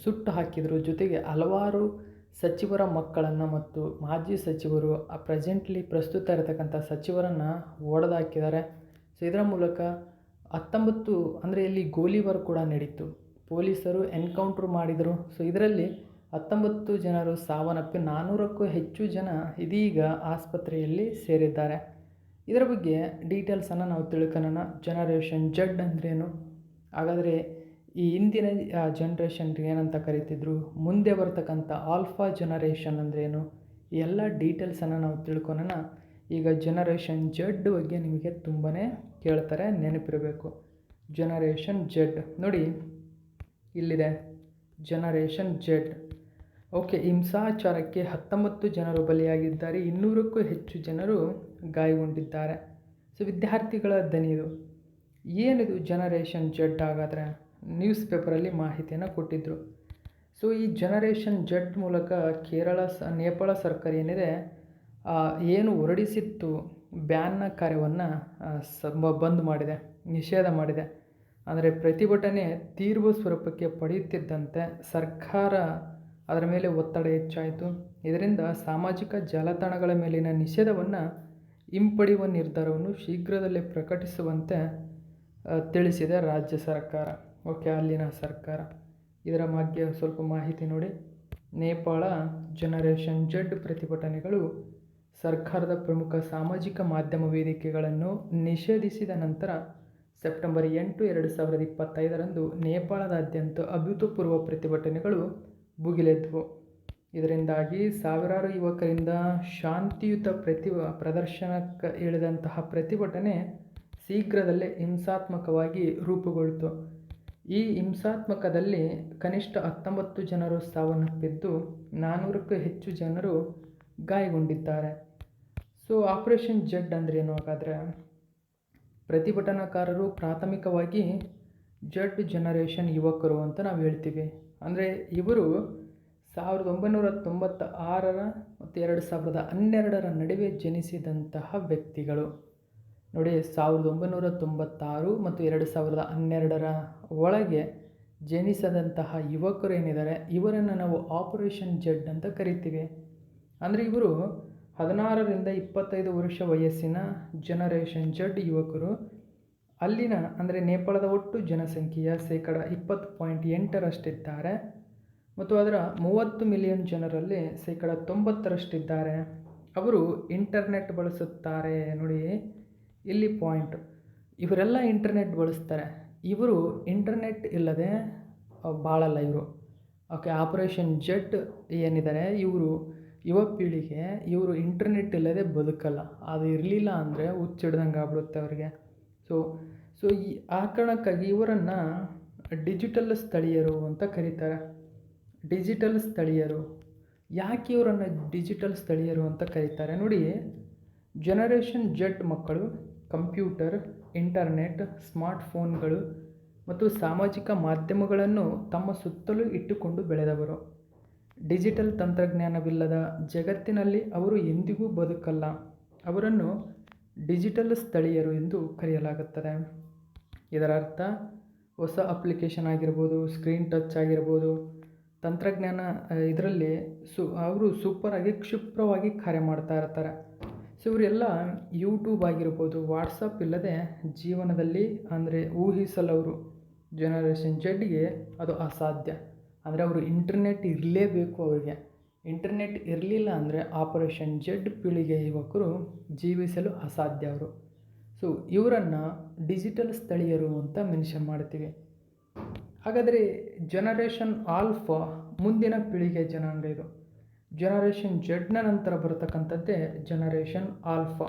ಸುಟ್ಟು ಹಾಕಿದರು. ಜೊತೆಗೆ ಹಲವಾರು ಸಚಿವರ ಮಕ್ಕಳನ್ನು ಮತ್ತು ಮಾಜಿ ಸಚಿವರು ಪ್ರಸ್ತುತ ಇರತಕ್ಕಂಥ ಸಚಿವರನ್ನು ಹೊಡೆದಾಕಿದ್ದಾರೆ. ಸೊ ಇದರ ಮೂಲಕ 19 ಅಂದರೆ ಇಲ್ಲಿ ಗೋಲಿಬಾರ್ ಕೂಡ ನಡೀತು. ಪೊಲೀಸರು ಎನ್ಕೌಂಟ್ರ್ ಮಾಡಿದರು. ಸೊ ಇದರಲ್ಲಿ 19 ಜನರು ಸಾವನ್ನಪ್ಪಿ 400ಕ್ಕೂ ಹೆಚ್ಚು ಜನ ಇದೀಗ ಆಸ್ಪತ್ರೆಯಲ್ಲಿ ಸೇರಿದ್ದಾರೆ. ಇದರ ಬಗ್ಗೆ ಡೀಟೇಲ್ಸನ್ನು ನಾವು ತಿಳ್ಕೊಳ್ಳೋಣ. ಜನರೇಷನ್ ಜೆಡ್ ಅಂದ್ರೇನು, ಹಾಗಾದರೆ ಈ ಹಿಂದಿನ ಜನ್ರೇಷನ್ಗೆ ಏನಂತ ಕರಿತಿದ್ರು, ಮುಂದೆ ಬರ್ತಕ್ಕಂಥ ಆಲ್ಫಾ ಜನರೇಷನ್ ಅಂದ್ರೇನು, ಈ ಎಲ್ಲ ಡೀಟೇಲ್ಸನ್ನು ನಾವು ತಿಳ್ಕೊಳ್ಳೋಣ. ಈಗ ಜನರೇಷನ್ ಜೆಡ್ ಬಗ್ಗೆ ನಿಮಗೆ ತುಂಬಾ ಕೇಳ್ತಾರೆ, ನೆನಪಿರಬೇಕು. ಜನರೇಷನ್ ಜೆಡ್ ನೋಡಿ, ಇಲ್ಲಿದೆ ಜನರೇಷನ್ ಜೆಡ್. ಓಕೆ, ಹಿಂಸಾಚಾರಕ್ಕೆ 19 ಜನರು ಬಲಿಯಾಗಿದ್ದಾರೆ, 200ಕ್ಕೂ ಹೆಚ್ಚು ಜನರು ಗಾಯಗೊಂಡಿದ್ದಾರೆ. ಸೊ ವಿದ್ಯಾರ್ಥಿಗಳ ದನಿ ಇದು. ಏನಿದು ಜನರೇಷನ್ ಜೆಡ್? ಹಾಗಾದರೆ ನ್ಯೂಸ್ ಪೇಪರಲ್ಲಿ ಮಾಹಿತಿಯನ್ನು ಕೊಟ್ಟಿದ್ದರು. ಸೊ ಈ ಜನರೇಷನ್ ಜೆಡ್ ಮೂಲಕ ನೇಪಾಳ ಸರ್ಕಾರ ಏನಿದೆ ಏನು ಹೊರಡಿಸಿತ್ತು ಬ್ಯಾನ್ನ ಕಾರ್ಯವನ್ನು ಬಂದ್ ಮಾಡಿದೆ, ನಿಷೇಧ ಮಾಡಿದೆ. ಅಂದರೆ ಪ್ರತಿಭಟನೆ ತೀವ್ರ ಸ್ವರೂಪಕ್ಕೆ ಪಡೆಯುತ್ತಿದ್ದಂತೆ ಸರ್ಕಾರ ಅದರ ಮೇಲೆ ಒತ್ತಡ ಹೆಚ್ಚಾಯಿತು. ಇದರಿಂದ ಸಾಮಾಜಿಕ ಜಾಲತಾಣಗಳ ಮೇಲಿನ ನಿಷೇಧವನ್ನು ಹಿಂಪಡೆಯುವ ನಿರ್ಧಾರವನ್ನು ಶೀಘ್ರದಲ್ಲೇ ಪ್ರಕಟಿಸುವಂತೆ ತಿಳಿಸಿದೆ ರಾಜ್ಯ ಸರ್ಕಾರ. ಓಕೆ, ಅಲ್ಲಿನ ಸರ್ಕಾರ. ಇದರ ಬಗ್ಗೆ ಸ್ವಲ್ಪ ಮಾಹಿತಿ ನೋಡಿ. ನೇಪಾಳ ಜನರೇಷನ್ ಜೆಡ್ ಪ್ರತಿಭಟನೆಗಳು ಸರ್ಕಾರದ ಪ್ರಮುಖ ಸಾಮಾಜಿಕ ಮಾಧ್ಯಮ ವೇದಿಕೆಗಳನ್ನು ನಿಷೇಧಿಸಿದ ನಂತರ ಸೆಪ್ಟೆಂಬರ್ 8, 2025ರಂದು ನೇಪಾಳದಾದ್ಯಂತ ಅಭೂತಪೂರ್ವ ಪ್ರತಿಭಟನೆಗಳು ಭುಗಿಲೆದ್ದವು. ಇದರಿಂದಾಗಿ ಸಾವಿರಾರು ಯುವಕರಿಂದ ಶಾಂತಿಯುತ ಪ್ರದರ್ಶನಕ್ಕೆ ಇಳಿದಂತಹ ಪ್ರತಿಭಟನೆ ಶೀಘ್ರದಲ್ಲೇ ಹಿಂಸಾತ್ಮಕವಾಗಿ ರೂಪುಗೊಳ್ಳಿತು. ಈ ಹಿಂಸಾತ್ಮಕದಲ್ಲಿ ಕನಿಷ್ಠ 19 ಜನರು ಸಾವನ್ನಪ್ಪಿದ್ದು 400ಕ್ಕೂ ಹೆಚ್ಚು ಜನರು ಗಾಯಗೊಂಡಿದ್ದಾರೆ. ಸೊ ಆಪರೇಷನ್ ಜೆಡ್ ಅಂದ್ರೇನು? ಹಾಗಾದರೆ ಪ್ರತಿಭಟನಾಕಾರರು ಪ್ರಾಥಮಿಕವಾಗಿ ಜೆಡ್ ಜನರೇಷನ್ ಯುವಕರು ಅಂತ ನಾವು ಹೇಳ್ತೀವಿ. ಅಂದರೆ ಇವರು 1996 ಮತ್ತು 2012 ನಡುವೆ ಜನಿಸಿದಂತಹ ವ್ಯಕ್ತಿಗಳು. ನೋಡಿ, 1996 ಮತ್ತು 2012 ಒಳಗೆ ಜನಿಸದಂತಹ ಯುವಕರು ಏನಿದ್ದಾರೆ ಇವರನ್ನು ನಾವು ಆಪರೇಷನ್ ಜೆಡ್ ಅಂತ ಕರಿತೀವಿ. ಅಂದರೆ ಇವರು 16ರಿಂದ 25 ವರ್ಷ ವಯಸ್ಸಿನ ಜನರೇಷನ್ ಜೆಡ್ ಯುವಕರು. ಅಲ್ಲಿನ ಅಂದರೆ ನೇಪಾಳದ ಒಟ್ಟು ಜನಸಂಖ್ಯೆಯ 20.8% ಮತ್ತು ಅದರ 30 ಮಿಲಿಯನ್ ಜನರಲ್ಲಿ 90% ಅವರು ಇಂಟರ್ನೆಟ್ ಬಳಸುತ್ತಾರೆ. ನೋಡಿ ಇಲ್ಲಿ ಪಾಯಿಂಟ್, ಇವರೆಲ್ಲ ಇಂಟರ್ನೆಟ್ ಬಳಸ್ತಾರೆ. ಇವರು ಇಂಟರ್ನೆಟ್ ಇಲ್ಲದೆ ಬಾಳಲ್ಲ ಇವರು. ಓಕೆ, ಆಪರೇಷನ್ ಜೆಡ್ ಏನಿದ್ದಾರೆ ಇವರು ಯುವ ಪೀಳಿಗೆ, ಇವರು ಇಂಟರ್ನೆಟ್ ಇಲ್ಲದೆ ಬದುಕಲ್ಲ. ಅದು ಇರಲಿಲ್ಲ ಅಂದರೆ ಹುಚ್ಚಿಡ್ದಂಗೆ ಆಗ್ಬಿಡುತ್ತೆ ಅವರಿಗೆ. ಸೊ ಆ ಕಾರಣಕ್ಕಾಗಿ ಇವರನ್ನು ಡಿಜಿಟಲ್ ಸ್ಥಳೀಯರು ಅಂತ ಕರೀತಾರೆ. ಡಿಜಿಟಲ್ ಸ್ಥಳೀಯರು ಯಾಕೆ ಇವರನ್ನು ಡಿಜಿಟಲ್ ಸ್ಥಳೀಯರು ಅಂತ ಕರೀತಾರೆ? ನೋಡಿ, ಜನರೇಷನ್ ಜೆಡ್ ಮಕ್ಕಳು ಕಂಪ್ಯೂಟರ್, ಇಂಟರ್ನೆಟ್, ಸ್ಮಾರ್ಟ್ಫೋನ್ಗಳು ಮತ್ತು ಸಾಮಾಜಿಕ ಮಾಧ್ಯಮಗಳನ್ನು ತಮ್ಮ ಸುತ್ತಲೂ ಇಟ್ಟುಕೊಂಡು ಬೆಳೆದವರು. ಡಿಜಿಟಲ್ ತಂತ್ರಜ್ಞಾನವಿಲ್ಲದ ಜಗತ್ತಿನಲ್ಲಿ ಅವರು ಎಂದಿಗೂ ಬದುಕಲ್ಲ. ಅವರನ್ನು ಡಿಜಿಟಲ್ ಸ್ಥಳೀಯರು ಎಂದು ಕರೆಯಲಾಗುತ್ತದೆ. ಇದರ ಅರ್ಥ ಹೊಸ ಅಪ್ಲಿಕೇಶನ್ ಆಗಿರ್ಬೋದು, ಸ್ಕ್ರೀನ್ ಟಚ್ ಆಗಿರ್ಬೋದು, ತಂತ್ರಜ್ಞಾನ ಇದರಲ್ಲಿ ಅವರು ಸೂಪರಾಗಿ ಕ್ಷಿಪ್ರವಾಗಿ ಕಾರ್ಯ ಮಾಡ್ತಾ ಇರ್ತಾರೆ. ಸೊ ಇವರೆಲ್ಲ ಯೂಟ್ಯೂಬ್ ಆಗಿರ್ಬೋದು, ವಾಟ್ಸಪ್ ಇಲ್ಲದೆ ಜೀವನದಲ್ಲಿ ಅಂದರೆ ಊಹಿಸಲವರು. ಜನರೇಷನ್ ಜೆಡ್ಗೆ ಅದು ಅಸಾಧ್ಯ. ಅಂದರೆ ಅವರು ಇಂಟರ್ನೆಟ್ ಇರಲೇಬೇಕು. ಅವರಿಗೆ ಇಂಟರ್ನೆಟ್ ಇರಲಿಲ್ಲ ಅಂದರೆ ಆಪರೇಷನ್ ಜೆಡ್ ಪೀಳಿಗೆ ಯುವಕರು ಜೀವಿಸಲು ಅಸಾಧ್ಯ ಅವರು. ಸೊ ಇವರನ್ನು ಡಿಜಿಟಲ್ ಸ್ಥಳೀಯರು ಅಂತ ಮೆನ್ಷನ್ ಮಾಡ್ತೀವಿ. ಹಾಗಾದರೆ ಜನರೇಷನ್ ಆಲ್ಫಾ ಮುಂದಿನ ಪೀಳಿಗೆ ಜನಾಂಗ ಇದು. ಜನರೇಷನ್ ಜೆಡ್ನ ನಂತರ ಬರತಕ್ಕಂಥದ್ದೇ ಜನರೇಷನ್ ಆಲ್ಫಾ.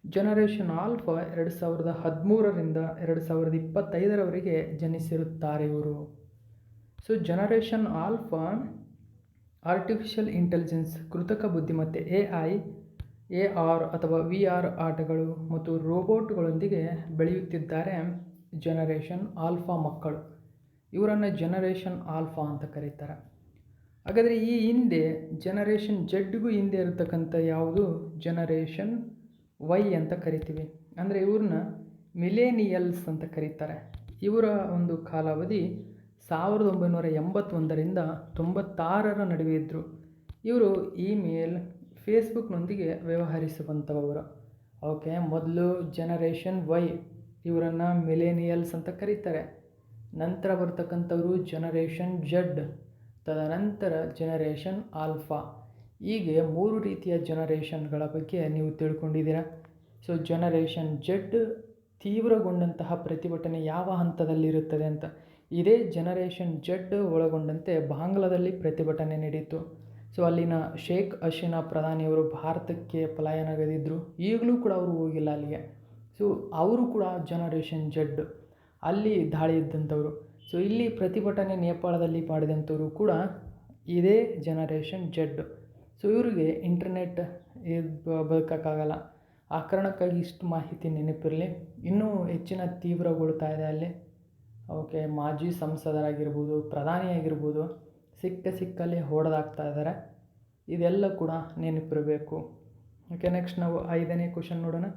ಜನರೇಷನ್ ಆಲ್ಫಾ 2013ರಿಂದ 2025ರವರೆಗೆ ಜನಿಸಿರುತ್ತಾರೆ ಇವರು. So generation alpha artificial intelligence, ಕೃತಕ ಬುದ್ಧಿಮತ್ತೆ, AI, AR ಅಥವಾ VR ಆಟಗಳು ಮತ್ತು ರೋಬೋಟ್ಗಳೊಂದಿಗೆ ಬೆಳೆಯುತ್ತಿದ್ದಾರೆ ಜನರೇಷನ್ ಆಲ್ಫಾ ಮಕ್ಕಳು. ಇವರನ್ನು ಜನರೇಷನ್ ಆಲ್ಫಾ ಅಂತ ಕರೀತಾರೆ. ಹಾಗಾದರೆ ಈ ಹಿಂದೆ ಜನರೇಷನ್ ಜೆಡ್ಗೂ ಹಿಂದೆ ಇರತಕ್ಕಂಥ ಯಾವುದು ಜನರೇಷನ್ ವೈ ಅಂತ ಕರಿತೀವಿ. ಅಂದರೆ ಇವ್ರನ್ನ ಮಿಲೇನಿಯಲ್ಸ್ ಅಂತ ಕರೀತಾರೆ. ಇವರ ಒಂದು ಕಾಲಾವಧಿ 1981ರಿಂದ 96ರ ನಡುವೆ ಇದ್ದರು. ಇವರು ಇಮೇಲ್, ಫೇಸ್ಬುಕ್ನೊಂದಿಗೆ ವ್ಯವಹರಿಸುವಂಥವರು. ಓಕೆ, ಮೊದಲು ಜನರೇಷನ್ ವೈ ಇವರನ್ನು ಮಿಲೇನಿಯಲ್ಸ್ ಅಂತ ಕರೀತಾರೆ. ನಂತರ ಬರ್ತಕ್ಕಂಥವರು ಜನರೇಷನ್ ಜೆಡ್, ತದನಂತರ ಜನರೇಷನ್ ಆಲ್ಫಾ. ಹೀಗೆ 3 ರೀತಿಯ ಜನರೇಷನ್ಗಳ ಬಗ್ಗೆ ನೀವು ತಿಳ್ಕೊಂಡಿದ್ದೀರಾ. ಸೊ ಜನರೇಷನ್ ಜೆಡ್ ತೀವ್ರಗೊಂಡಂತಹ ಪ್ರತಿಭಟನೆ ಯಾವ ಹಂತದಲ್ಲಿರುತ್ತದೆ ಅಂತ. ಇದೇ ಜನರೇಷನ್ ಜೆಡ್ ಒಳಗೊಂಡಂತೆ ಬಾಂಗ್ಲಾದಲ್ಲಿ ಪ್ರತಿಭಟನೆ ನಡೆಯಿತು. ಸೊ ಅಲ್ಲಿನ ಶೇಖ್ ಹಸೀನಾ ಪ್ರಧಾನಿಯವರು ಭಾರತಕ್ಕೆ ಪಲಾಯನಗೈದಿದ್ದರು. ಈಗಲೂ ಕೂಡ ಅವರು ಹೋಗಿಲ್ಲ ಅಲ್ಲಿಗೆ. ಸೊ ಅವರು ಕೂಡ ಜನರೇಷನ್ ಜೆಡ್, ಅಲ್ಲಿ ದಾಳಿ ಇದ್ದಂಥವ್ರು. ಸೊ ಇಲ್ಲಿ ಪ್ರತಿಭಟನೆ ನೇಪಾಳದಲ್ಲಿ ಮಾಡಿದಂಥವರು ಕೂಡ ಇದೇ ಜನರೇಷನ್ ಜೆಡ್. ಸೊ ಇವರಿಗೆ ಇಂಟರ್ನೆಟ್ ಬದುಕೋಕ್ಕಾಗಲ್ಲ. ಆ ಕಾರಣಕ್ಕಾಗಿ ಇಷ್ಟು ಮಾಹಿತಿ ನೆನಪಿರಲಿ. ಇನ್ನೂ ಹೆಚ್ಚಿನ ತೀವ್ರಗೊಳ್ತಾ ಇದೆ ಅಲ್ಲಿ. ಓಕೆ, ಮಾಜಿ ಸಂಸದರಾಗಿರ್ಬೋದು, ಪ್ರಧಾನಿಯಾಗಿರ್ಬೋದು, ಸಿಕ್ಕಲ್ಲಿ ಹೊಡೆದಾಗ್ತಾ ಇದ್ದಾರೆ. ಇದೆಲ್ಲ ಕೂಡ ನೆನಪಿರಬೇಕು. ಓಕೆ, ನೆಕ್ಸ್ಟ್ ನಾವು 5ನೇ ಕ್ವಶನ್ ನೋಡೋಣ.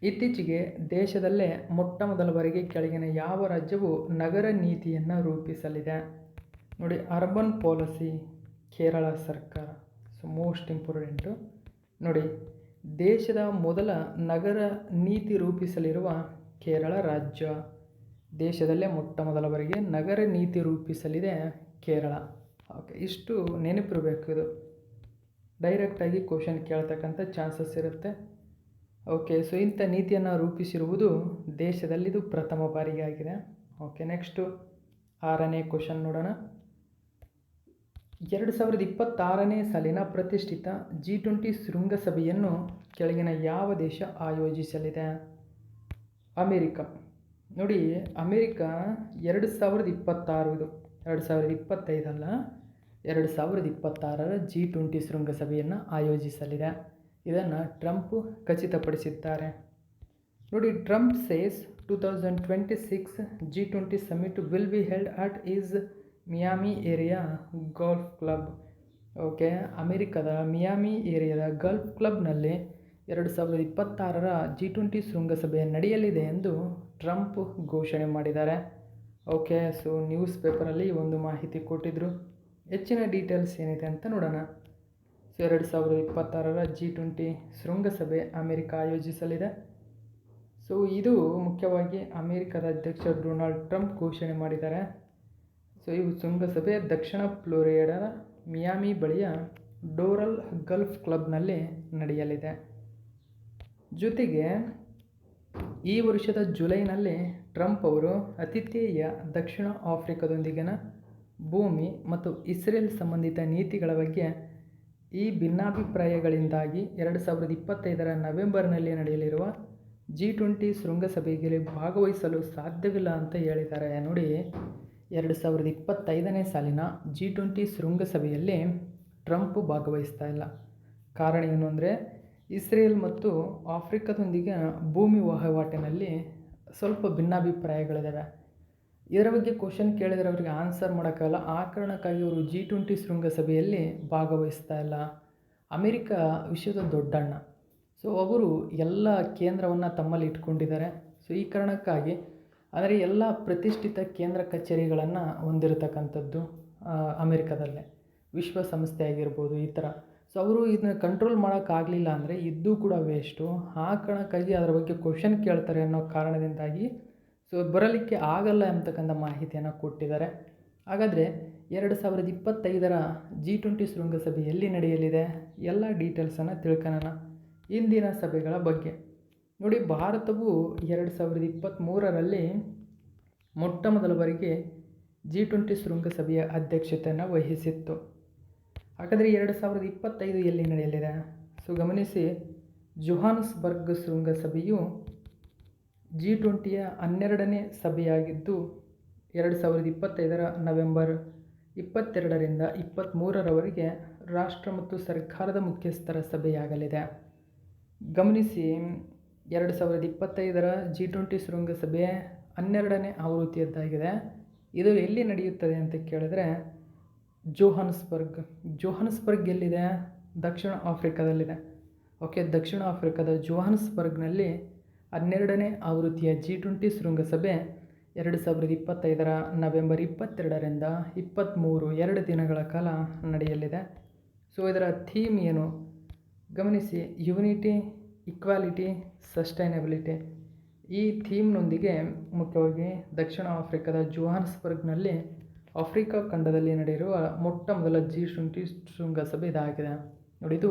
ಇತ್ತೀಚೆಗೆ ದೇಶದಲ್ಲೇ ಮೊಟ್ಟ ಮೊದಲ ಬಾರಿಗೆ ಕೆಳಗಿನ ಯಾವ ರಾಜ್ಯವು ನಗರ ನೀತಿಯನ್ನು ರೂಪಿಸಲಿದೆ? ನೋಡಿ, ಅರ್ಬನ್ ಪಾಲಿಸಿ ಕೇರಳ ಸರ್ಕಾರ. So most important. ನೋಡಿ, ದೇಶದ ಮೊದಲ ನಗರ ನೀತಿ ರೂಪಿಸಲಿರುವ ಕೇರಳ ರಾಜ್ಯ. ದೇಶದಲ್ಲೇ ಮೊಟ್ಟ ಮೊದಲ ಬಾರಿಗೆ ನಗರ ನೀತಿ ರೂಪಿಸಲಿದೆ ಕೇರಳ. ಓಕೆ, ಇಷ್ಟು ನೆನಪಿರಬೇಕು. ಇದು ಡೈರೆಕ್ಟಾಗಿ ಕ್ವಶನ್ ಕೇಳ್ತಕ್ಕಂಥ ಚಾನ್ಸಸ್ ಇರುತ್ತೆ. ಓಕೆ, ಸೊ ಇಂಥ ನೀತಿಯನ್ನು ರೂಪಿಸಿರುವುದು ದೇಶದಲ್ಲಿದು ಪ್ರಥಮ ಬಾರಿಗೆ ಆಗಿದೆ. ಓಕೆ, ನೆಕ್ಸ್ಟು 6ನೇ ಕ್ವಶನ್ ನೋಡೋಣ. 2026ನೇ ಸಾಲಿನ ಪ್ರತಿಷ್ಠಿತ G20 ಶೃಂಗಸಭೆಯನ್ನು ಕೆಳಗಿನ ಯಾವ ದೇಶ ಆಯೋಜಿಸಲಿದೆ? ಅಮೇರಿಕ. ನೋಡಿ, ಅಮೇರಿಕ 2026 ಇದು 2025 ಅಲ್ಲ, 2026ರ G20 ಶೃಂಗಸಭೆಯನ್ನು ಆಯೋಜಿಸಲಿದೆ. ಇದನ್ನು ಟ್ರಂಪ್ ಖಚಿತಪಡಿಸಿದ್ದಾರೆ. ನೋಡಿ, Trump says 2026 G20 summit will be held at is Miami area golf club. Okay, ಅಮೆರಿಕದ ಮಿಯಾಮಿ ಏರಿಯಾದ ಗಲ್ಫ್ ಕ್ಲಬ್ನಲ್ಲಿ 2026ರ G20 ಶೃಂಗಸಭೆ ನಡೆಯಲಿದೆ ಎಂದು ಟ್ರಂಪ್ ಘೋಷಣೆ ಮಾಡಿದ್ದಾರೆ. ಓಕೆ, ಸೊ ನ್ಯೂಸ್ ಪೇಪರಲ್ಲಿ ಒಂದು ಮಾಹಿತಿ ಕೊಟ್ಟಿದ್ದರು. ಹೆಚ್ಚಿನ ಡೀಟೇಲ್ಸ್ ಏನಿದೆ ಅಂತ ನೋಡೋಣ. ಸೊ 2026ರ G20 ಶೃಂಗಸಭೆ ಅಮೆರಿಕ ಆಯೋಜಿಸಲಿದೆ. ಸೊ ಇದು ಮುಖ್ಯವಾಗಿ ಅಮೆರಿಕದ ಅಧ್ಯಕ್ಷ ಡೊನಾಲ್ಡ್ ಟ್ರಂಪ್ ಘೋಷಣೆ ಮಾಡಿದ್ದಾರೆ. ಸೊ ಈ ಶೃಂಗಸಭೆ ದಕ್ಷಿಣ ಫ್ಲೋರಿಡಾದ ಮಿಯಾಮಿ ಬಳಿಯ ಡೋರಲ್ ಗಲ್ಫ್ ಕ್ಲಬ್ನಲ್ಲಿ ನಡೆಯಲಿದೆ. ಜೊತೆಗೆ ಈ ವರ್ಷದ ಜುಲೈನಲ್ಲಿ ಟ್ರಂಪ್ ಅವರು ಆತಿಥೇಯ ದಕ್ಷಿಣ ಆಫ್ರಿಕಾದೊಂದಿಗಿನ ಭೂಮಿ ಮತ್ತು ಇಸ್ರೇಲ್ ಸಂಬಂಧಿತ ನೀತಿಗಳ ಬಗ್ಗೆ ಈ ಭಿನ್ನಾಭಿಪ್ರಾಯಗಳಿಂದಾಗಿ 2025ರ ನವೆಂಬರ್ನಲ್ಲಿ ನಡೆಯಲಿರುವ G20 ಶೃಂಗಸಭೆಗೆ ಭಾಗವಹಿಸಲು ಸಾಧ್ಯವಿಲ್ಲ ಅಂತ ಹೇಳಿದ್ದಾರೆ. ನೋಡಿ, 2025ನೇ ಸಾಲಿನ G20 ಶೃಂಗಸಭೆಯಲ್ಲಿ ಟ್ರಂಪ್ ಭಾಗವಹಿಸ್ತಾ ಇಲ್ಲ. ಕಾರಣ ಏನು ಅಂದರೆ, ಇಸ್ರೇಲ್ ಮತ್ತು ಆಫ್ರಿಕಾದೊಂದಿಗೆ ಭೂಮಿ ವಹಿವಾಟಿನಲ್ಲಿ ಸ್ವಲ್ಪ ಭಿನ್ನಾಭಿಪ್ರಾಯಗಳಿದ್ದಾವೆ. ಇದರ ಬಗ್ಗೆ ಕ್ವಶನ್ ಕೇಳಿದರೆ ಅವರಿಗೆ ಆನ್ಸರ್ ಮಾಡೋಕ್ಕಾಗಲ್ಲ. ಆ ಕಾರಣಕ್ಕಾಗಿ ಅವರು G20 ಶೃಂಗಸಭೆಯಲ್ಲಿ ಭಾಗವಹಿಸ್ತಾ ಇಲ್ಲ. ಅಮೆರಿಕ ವಿಶ್ವದ ದೊಡ್ಡಣ್ಣ. ಸೊ ಅವರು ಎಲ್ಲ ಕೇಂದ್ರವನ್ನು ತಮ್ಮಲ್ಲಿ ಇಟ್ಕೊಂಡಿದ್ದಾರೆ. ಸೊ ಈ ಕಾರಣಕ್ಕಾಗಿ ಅಂದರೆ ಎಲ್ಲ ಪ್ರತಿಷ್ಠಿತ ಕೇಂದ್ರ ಕಚೇರಿಗಳನ್ನು ಹೊಂದಿರತಕ್ಕಂಥದ್ದು ಅಮೆರಿಕದಲ್ಲೇ, ವಿಶ್ವಸಂಸ್ಥೆ ಆಗಿರ್ಬೋದು ಈ ಥರ. ಸೊ ಅವರು ಇದನ್ನ ಕಂಟ್ರೋಲ್ ಮಾಡೋಕ್ಕಾಗಲಿಲ್ಲ ಅಂದರೆ ಇದ್ದೂ ಕೂಡ ವೇಸ್ಟು. ಆ ಕಾರಣಕ್ಕಾಗಿ ಅದರ ಬಗ್ಗೆ ಕ್ವಶನ್ ಕೇಳ್ತಾರೆ ಅನ್ನೋ ಕಾರಣದಿಂದಾಗಿ ಸೊ ಬರಲಿಕ್ಕೆ ಆಗಲ್ಲ ಎಂಬತಕ್ಕಂಥ ಮಾಹಿತಿಯನ್ನು ಕೊಟ್ಟಿದ್ದಾರೆ. ಹಾಗಾದರೆ 2025ರ G20 ಶೃಂಗಸಭೆ ಎಲ್ಲಿ ನಡೆಯಲಿದೆ, ಎಲ್ಲ ಡೀಟೇಲ್ಸನ್ನು ತಿಳ್ಕೊಳ್ಳೋಣ ಇಂದಿನ ಸಭೆಗಳ ಬಗ್ಗೆ. ನೋಡಿ, ಭಾರತವು 2023ರಲ್ಲಿ ಮೊಟ್ಟ ಮೊದಲ ಬಾರಿಗೆ G20 ಶೃಂಗಸಭೆಯ ಅಧ್ಯಕ್ಷತೆಯನ್ನು ವಹಿಸಿತ್ತು. ಹಾಗಾದರೆ 2025 ಎಲ್ಲಿ ನಡೆಯಲಿದೆ? ಸೊ ಗಮನಿಸಿ, ಜೋಹಾನ್ಸ್ಬರ್ಗ್ ಶೃಂಗಸಭೆಯು G20ಯ 12ನೇ ಸಭೆಯಾಗಿದ್ದು 2025ರ ನವೆಂಬರ್ 22ರಿಂದ 23ರವರೆಗೆ ರಾಷ್ಟ್ರ ಮತ್ತು ಸರ್ಕಾರದ ಮುಖ್ಯಸ್ಥರ ಸಭೆಯಾಗಲಿದೆ. ಗಮನಿಸಿ, 2025ರ G20 ಶೃಂಗಸಭೆ 12ನೇ ಆವೃತ್ತಿಯದ್ದಾಗಿದೆ. ಇದು ಎಲ್ಲಿ ನಡೆಯುತ್ತದೆ ಅಂತ ಕೇಳಿದ್ರೆ ಜೋಹಾನ್ಸ್ಬರ್ಗ್ ಎಲ್ಲಿದೆ? ದಕ್ಷಿಣ ಆಫ್ರಿಕಾದಲ್ಲಿದೆ. ಓಕೆ, ದಕ್ಷಿಣ ಆಫ್ರಿಕಾದ ಜೋಹಾನ್ಸ್ಬರ್ಗ್ನಲ್ಲಿ 12ನೇ ಆವೃತ್ತಿಯ G20 ಶೃಂಗಸಭೆ 2025ರ ನವೆಂಬರ್ 22ರಿಂದ 23 2 ದಿನಗಳ ಕಾಲ ನಡೆಯಲಿದೆ. ಸೊ ಇದರ ಥೀಮ್ ಏನು ಗಮನಿಸಿ, ಯುನಿಟಿ, ಇಕ್ವಾಲಿಟಿ, ಸಸ್ಟೈನಬಿಲಿಟಿ. ಈ ಥೀಮ್ನೊಂದಿಗೆ ಮುಖ್ಯವಾಗಿ ದಕ್ಷಿಣ ಆಫ್ರಿಕಾದ ಜೋಹಾನ್ಸ್ಬರ್ಗ್ನಲ್ಲಿ ಆಫ್ರಿಕಾ ಖಂಡದಲ್ಲಿ ನಡೆಯುವ ಮೊಟ್ಟ ಮೊದಲ G20 ಶೃಂಗಸಭೆ ಇದಾಗಿದೆ. ನೋಡಿ, ಇದು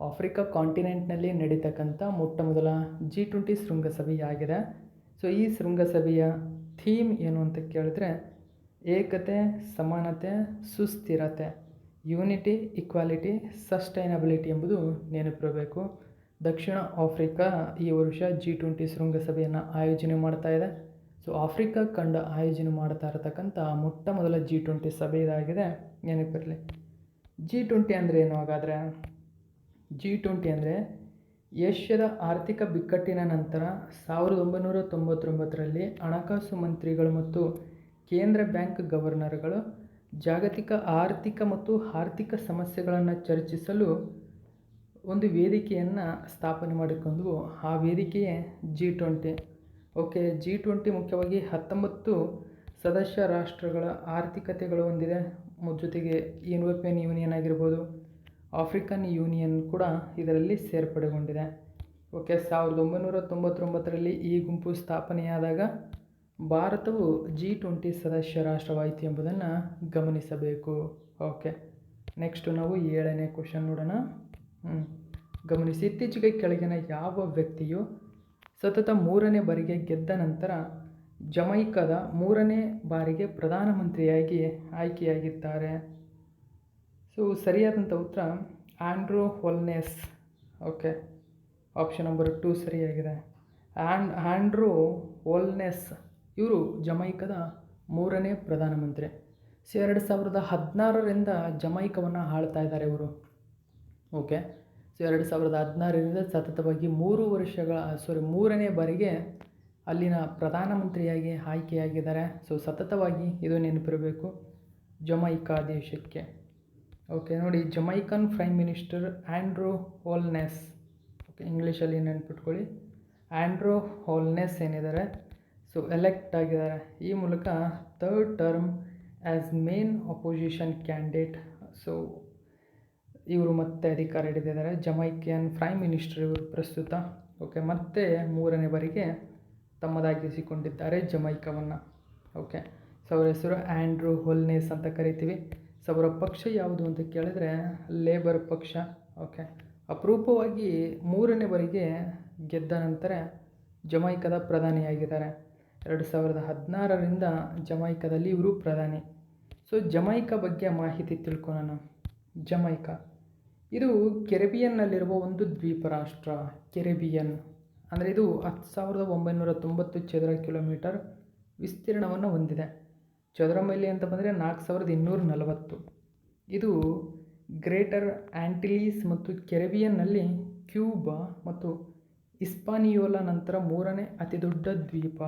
ಆಫ್ರಿಕಾ ಕಾಂಟಿನೆಂಟ್ನಲ್ಲಿ ನಡೀತಕ್ಕಂಥ ಮೊಟ್ಟ ಮೊದಲ G20 ಶೃಂಗಸಭೆಯಾಗಿದೆ. ಸೊ ಈ ಶೃಂಗಸಭೆಯ ಥೀಮ್ ಏನು ಅಂತ ಕೇಳಿದ್ರೆ ಏಕತೆ, ಸಮಾನತೆ, ಸುಸ್ಥಿರತೆ, ಯೂನಿಟಿ, ಇಕ್ವಾಲಿಟಿ, ಸಸ್ಟೈನಬಿಲಿಟಿ ಎಂಬುದು ನೆನಪಿರಬೇಕು. ದಕ್ಷಿಣ ಆಫ್ರಿಕಾ ಈ ವರ್ಷ G20 ಶೃಂಗಸಭೆಯನ್ನು ಆಯೋಜನೆ ಮಾಡ್ತಾ ಇದೆ. ಸೊ ಆಫ್ರಿಕಾ ಖಂಡ ಆಯೋಜನೆ ಮಾಡ್ತಾ ಇರತಕ್ಕಂಥ ಮೊಟ್ಟ ಮೊದಲ G20 ಸಭೆ ಇದಾಗಿದೆ, ನೆನಪಿರಲಿ. G20 ಅಂದರೆ ಏನು? ಹಾಗಾದರೆ G20 ಅಂದರೆ ಏಷ್ಯಾದ ಆರ್ಥಿಕ ಬಿಕ್ಕಟ್ಟಿನ ನಂತರ 1999ರಲ್ಲಿ ಹಣಕಾಸು ಮಂತ್ರಿಗಳು ಮತ್ತು ಕೇಂದ್ರ ಬ್ಯಾಂಕ್ ಗವರ್ನರ್ಗಳು ಜಾಗತಿಕ ಆರ್ಥಿಕ ಮತ್ತು ಆರ್ಥಿಕ ಸಮಸ್ಯೆಗಳನ್ನು ಚರ್ಚಿಸಲು ಒಂದು ವೇದಿಕೆಯನ್ನು ಸ್ಥಾಪನೆ ಮಾಡಿಕೊಂಡು ಆ ವೇದಿಕೆಯೇ G20. ಓಕೆ, G20 ಮುಖ್ಯವಾಗಿ 19 ಸದಸ್ಯ ರಾಷ್ಟ್ರಗಳ ಆರ್ಥಿಕತೆಗಳು ಹೊಂದಿದೆ. ಜೊತೆಗೆ ಯುರೋಪಿಯನ್ ಯೂನಿಯನ್ ಆಗಿರ್ಬೋದು, ಆಫ್ರಿಕನ್ ಯೂನಿಯನ್ ಕೂಡ ಇದರಲ್ಲಿ ಸೇರ್ಪಡೆಗೊಂಡಿದೆ. ಓಕೆ, 1999ರಲ್ಲಿ ಈ ಗುಂಪು ಸ್ಥಾಪನೆಯಾದಾಗ ಭಾರತವು G20 ಸದಸ್ಯ ರಾಷ್ಟ್ರವಾಯಿತು ಎಂಬುದನ್ನು ಗಮನಿಸಬೇಕು. ಓಕೆ, ನೆಕ್ಸ್ಟು ನಾವು 7ನೇ ಕ್ವಶನ್ ನೋಡೋಣ. ಗಮನಿಸಿ, ಇತ್ತೀಚೆಗೆ ಕೆಳಗಿನ ಯಾವ ವ್ಯಕ್ತಿಯು ಸತತ 3ನೇ ಬಾರಿಗೆ ಗೆದ್ದ ನಂತರ ಜಮೈಕಾದ 3ನೇ ಬಾರಿಗೆ ಪ್ರಧಾನಮಂತ್ರಿಯಾಗಿ ಆಯ್ಕೆಯಾಗಿದ್ದಾರೆ? ಸೊ ಸರಿಯಾದಂಥ ಉತ್ತರ Andrew wholeness. Okay, option number 2 ಸರಿಯಾಗಿದೆ. ಆಂಡ್ರೂ ಹೋಲ್ನೆಸ್ ಇವರು ಜಮೈಕಾದ 3ನೇ ಪ್ರಧಾನಮಂತ್ರಿ. ಸೊ 2016ರಿಂದ ಜಮೈಕವನ್ನು ಆಳ್ತಾ ಇದ್ದಾರೆ ಇವರು. ಓಕೆ, ಸೊ 2016ರಿಂದ ಸತತವಾಗಿ 3ನೇ ಬಾರಿಗೆ ಅಲ್ಲಿನ ಪ್ರಧಾನಮಂತ್ರಿಯಾಗಿ ಆಯ್ಕೆಯಾಗಿದ್ದಾರೆ. ಸೊ ಸತತವಾಗಿ ಇದು ನೆನಪಿರಬೇಕು ಜಮೈಕಾ ದೇಶಕ್ಕೆ. ಓಕೆ, ನೋಡಿ, Jamaican prime minister Andrew wholeness. Okay, ಇಂಗ್ಲೀಷಲ್ಲಿ ನೆನ್ಪಿಟ್ಕೊಳ್ಳಿ, ಆಂಡ್ರೂ ಹೋಲ್ನೆಸ್ ಏನಿದ್ದಾರೆ. ಸೊ ಎಲೆಕ್ಟ್ ಆಗಿದ್ದಾರೆ. ಈ ಮೂಲಕ third term as main opposition candidate. So ಇವರು ಮತ್ತೆ ಅಧಿಕಾರ ಹಿಡಿದಿದ್ದಾರೆ. ಜಮೈಕಿಯನ್ ಪ್ರೈಮ್ ಮಿನಿಸ್ಟರ್ ಇವರು ಪ್ರಸ್ತುತ. ಓಕೆ, ಮತ್ತೆ 3ನೇ ಬಾರಿಗೆ ತಮ್ಮದಾಗಿಸಿಕೊಂಡಿದ್ದಾರೆ ಜಮೈಕವನ್ನು. ಓಕೆ, ಸೊ ಅವರ ಹೆಸರು ಆ್ಯಂಡ್ರೂ ಹೊಲ್ನೇಸ್ ಅಂತ ಕರಿತೀವಿ. ಸೊ ಅವರ ಪಕ್ಷ ಯಾವುದು ಅಂತ ಕೇಳಿದರೆ ಲೇಬರ್ ಪಕ್ಷ. ಓಕೆ, ಅಪರೂಪವಾಗಿ 3ನೇ ಬಾರಿಗೆ ಗೆದ್ದ ನಂತರ ಜಮೈಕದ ಪ್ರಧಾನಿಯಾಗಿದ್ದಾರೆ. 2016ರಿಂದ ಜಮೈಕದಲ್ಲಿ ಇವರು ಪ್ರಧಾನಿ. ಸೊ ಜಮೈಕಾ ಬಗ್ಗೆ ಮಾಹಿತಿ ತಿಳ್ಕೊಳ್ಳೋಣ. ಜಮೈಕಾ ಇದು ಕೆರಿಬಿಯನ್ನಲ್ಲಿರುವ ಒಂದು ದ್ವೀಪ ರಾಷ್ಟ್ರ. ಕೆರಿಬಿಯನ್ ಅಂದರೆ ಇದು 10,990 ಚದರ ಕಿಲೋಮೀಟರ್ ವಿಸ್ತೀರ್ಣವನ್ನು ಹೊಂದಿದೆ. ಚದರ ಮೈಲಿ ಅಂತ ಬಂದರೆ 4,240. ಇದು ಗ್ರೇಟರ್ ಆ್ಯಂಟಿಲೀಸ್ ಮತ್ತು ಕೆರಿಬಿಯನ್ನಲ್ಲಿ ಕ್ಯೂಬಾ ಮತ್ತು ಹಿಸ್ಪಾನಿಯೋಲಾ ನಂತರ 3ನೇ ಅತಿ ದೊಡ್ಡ ದ್ವೀಪ.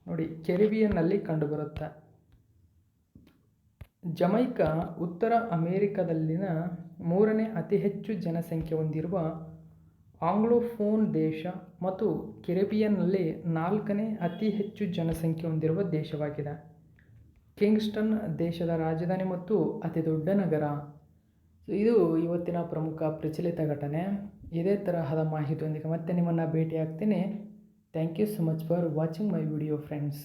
ನೋಡಿ, ಕೆರಿಬಿಯನ್ನಲ್ಲಿ ಕಂಡುಬರುತ್ತೆ. ಜಮೈಕಾ ಉತ್ತರ ಅಮೇರಿಕಾದಲ್ಲಿನ 3ನೇ ಅತಿ ಹೆಚ್ಚು ಜನಸಂಖ್ಯೆ ಹೊಂದಿರುವ ಆಂಗ್ಲೋಫೋನ್ ದೇಶ ಮತ್ತು ಕೆರಿಬಿಯನ್ನಲ್ಲಿ 4ನೇ ಅತಿ ಹೆಚ್ಚು ಜನಸಂಖ್ಯೆ ಹೊಂದಿರುವ ದೇಶವಾಗಿದೆ. ಕಿಂಗ್ಸ್ಟನ್ ದೇಶದ ರಾಜಧಾನಿ ಮತ್ತು ಅತಿ ದೊಡ್ಡ ನಗರ. ಇದು ಇವತ್ತಿನ ಪ್ರಮುಖ ಪ್ರಚಲಿತ ಘಟನೆ. ಇದೇ ತರಹದ ಮಾಹಿತಿಯೊಂದಿಗೆ ಮತ್ತೆ ನಿಮ್ಮನ್ನು ಭೇಟಿ ಆಗ್ತೀನಿ. Thank you so much for watching my video friends.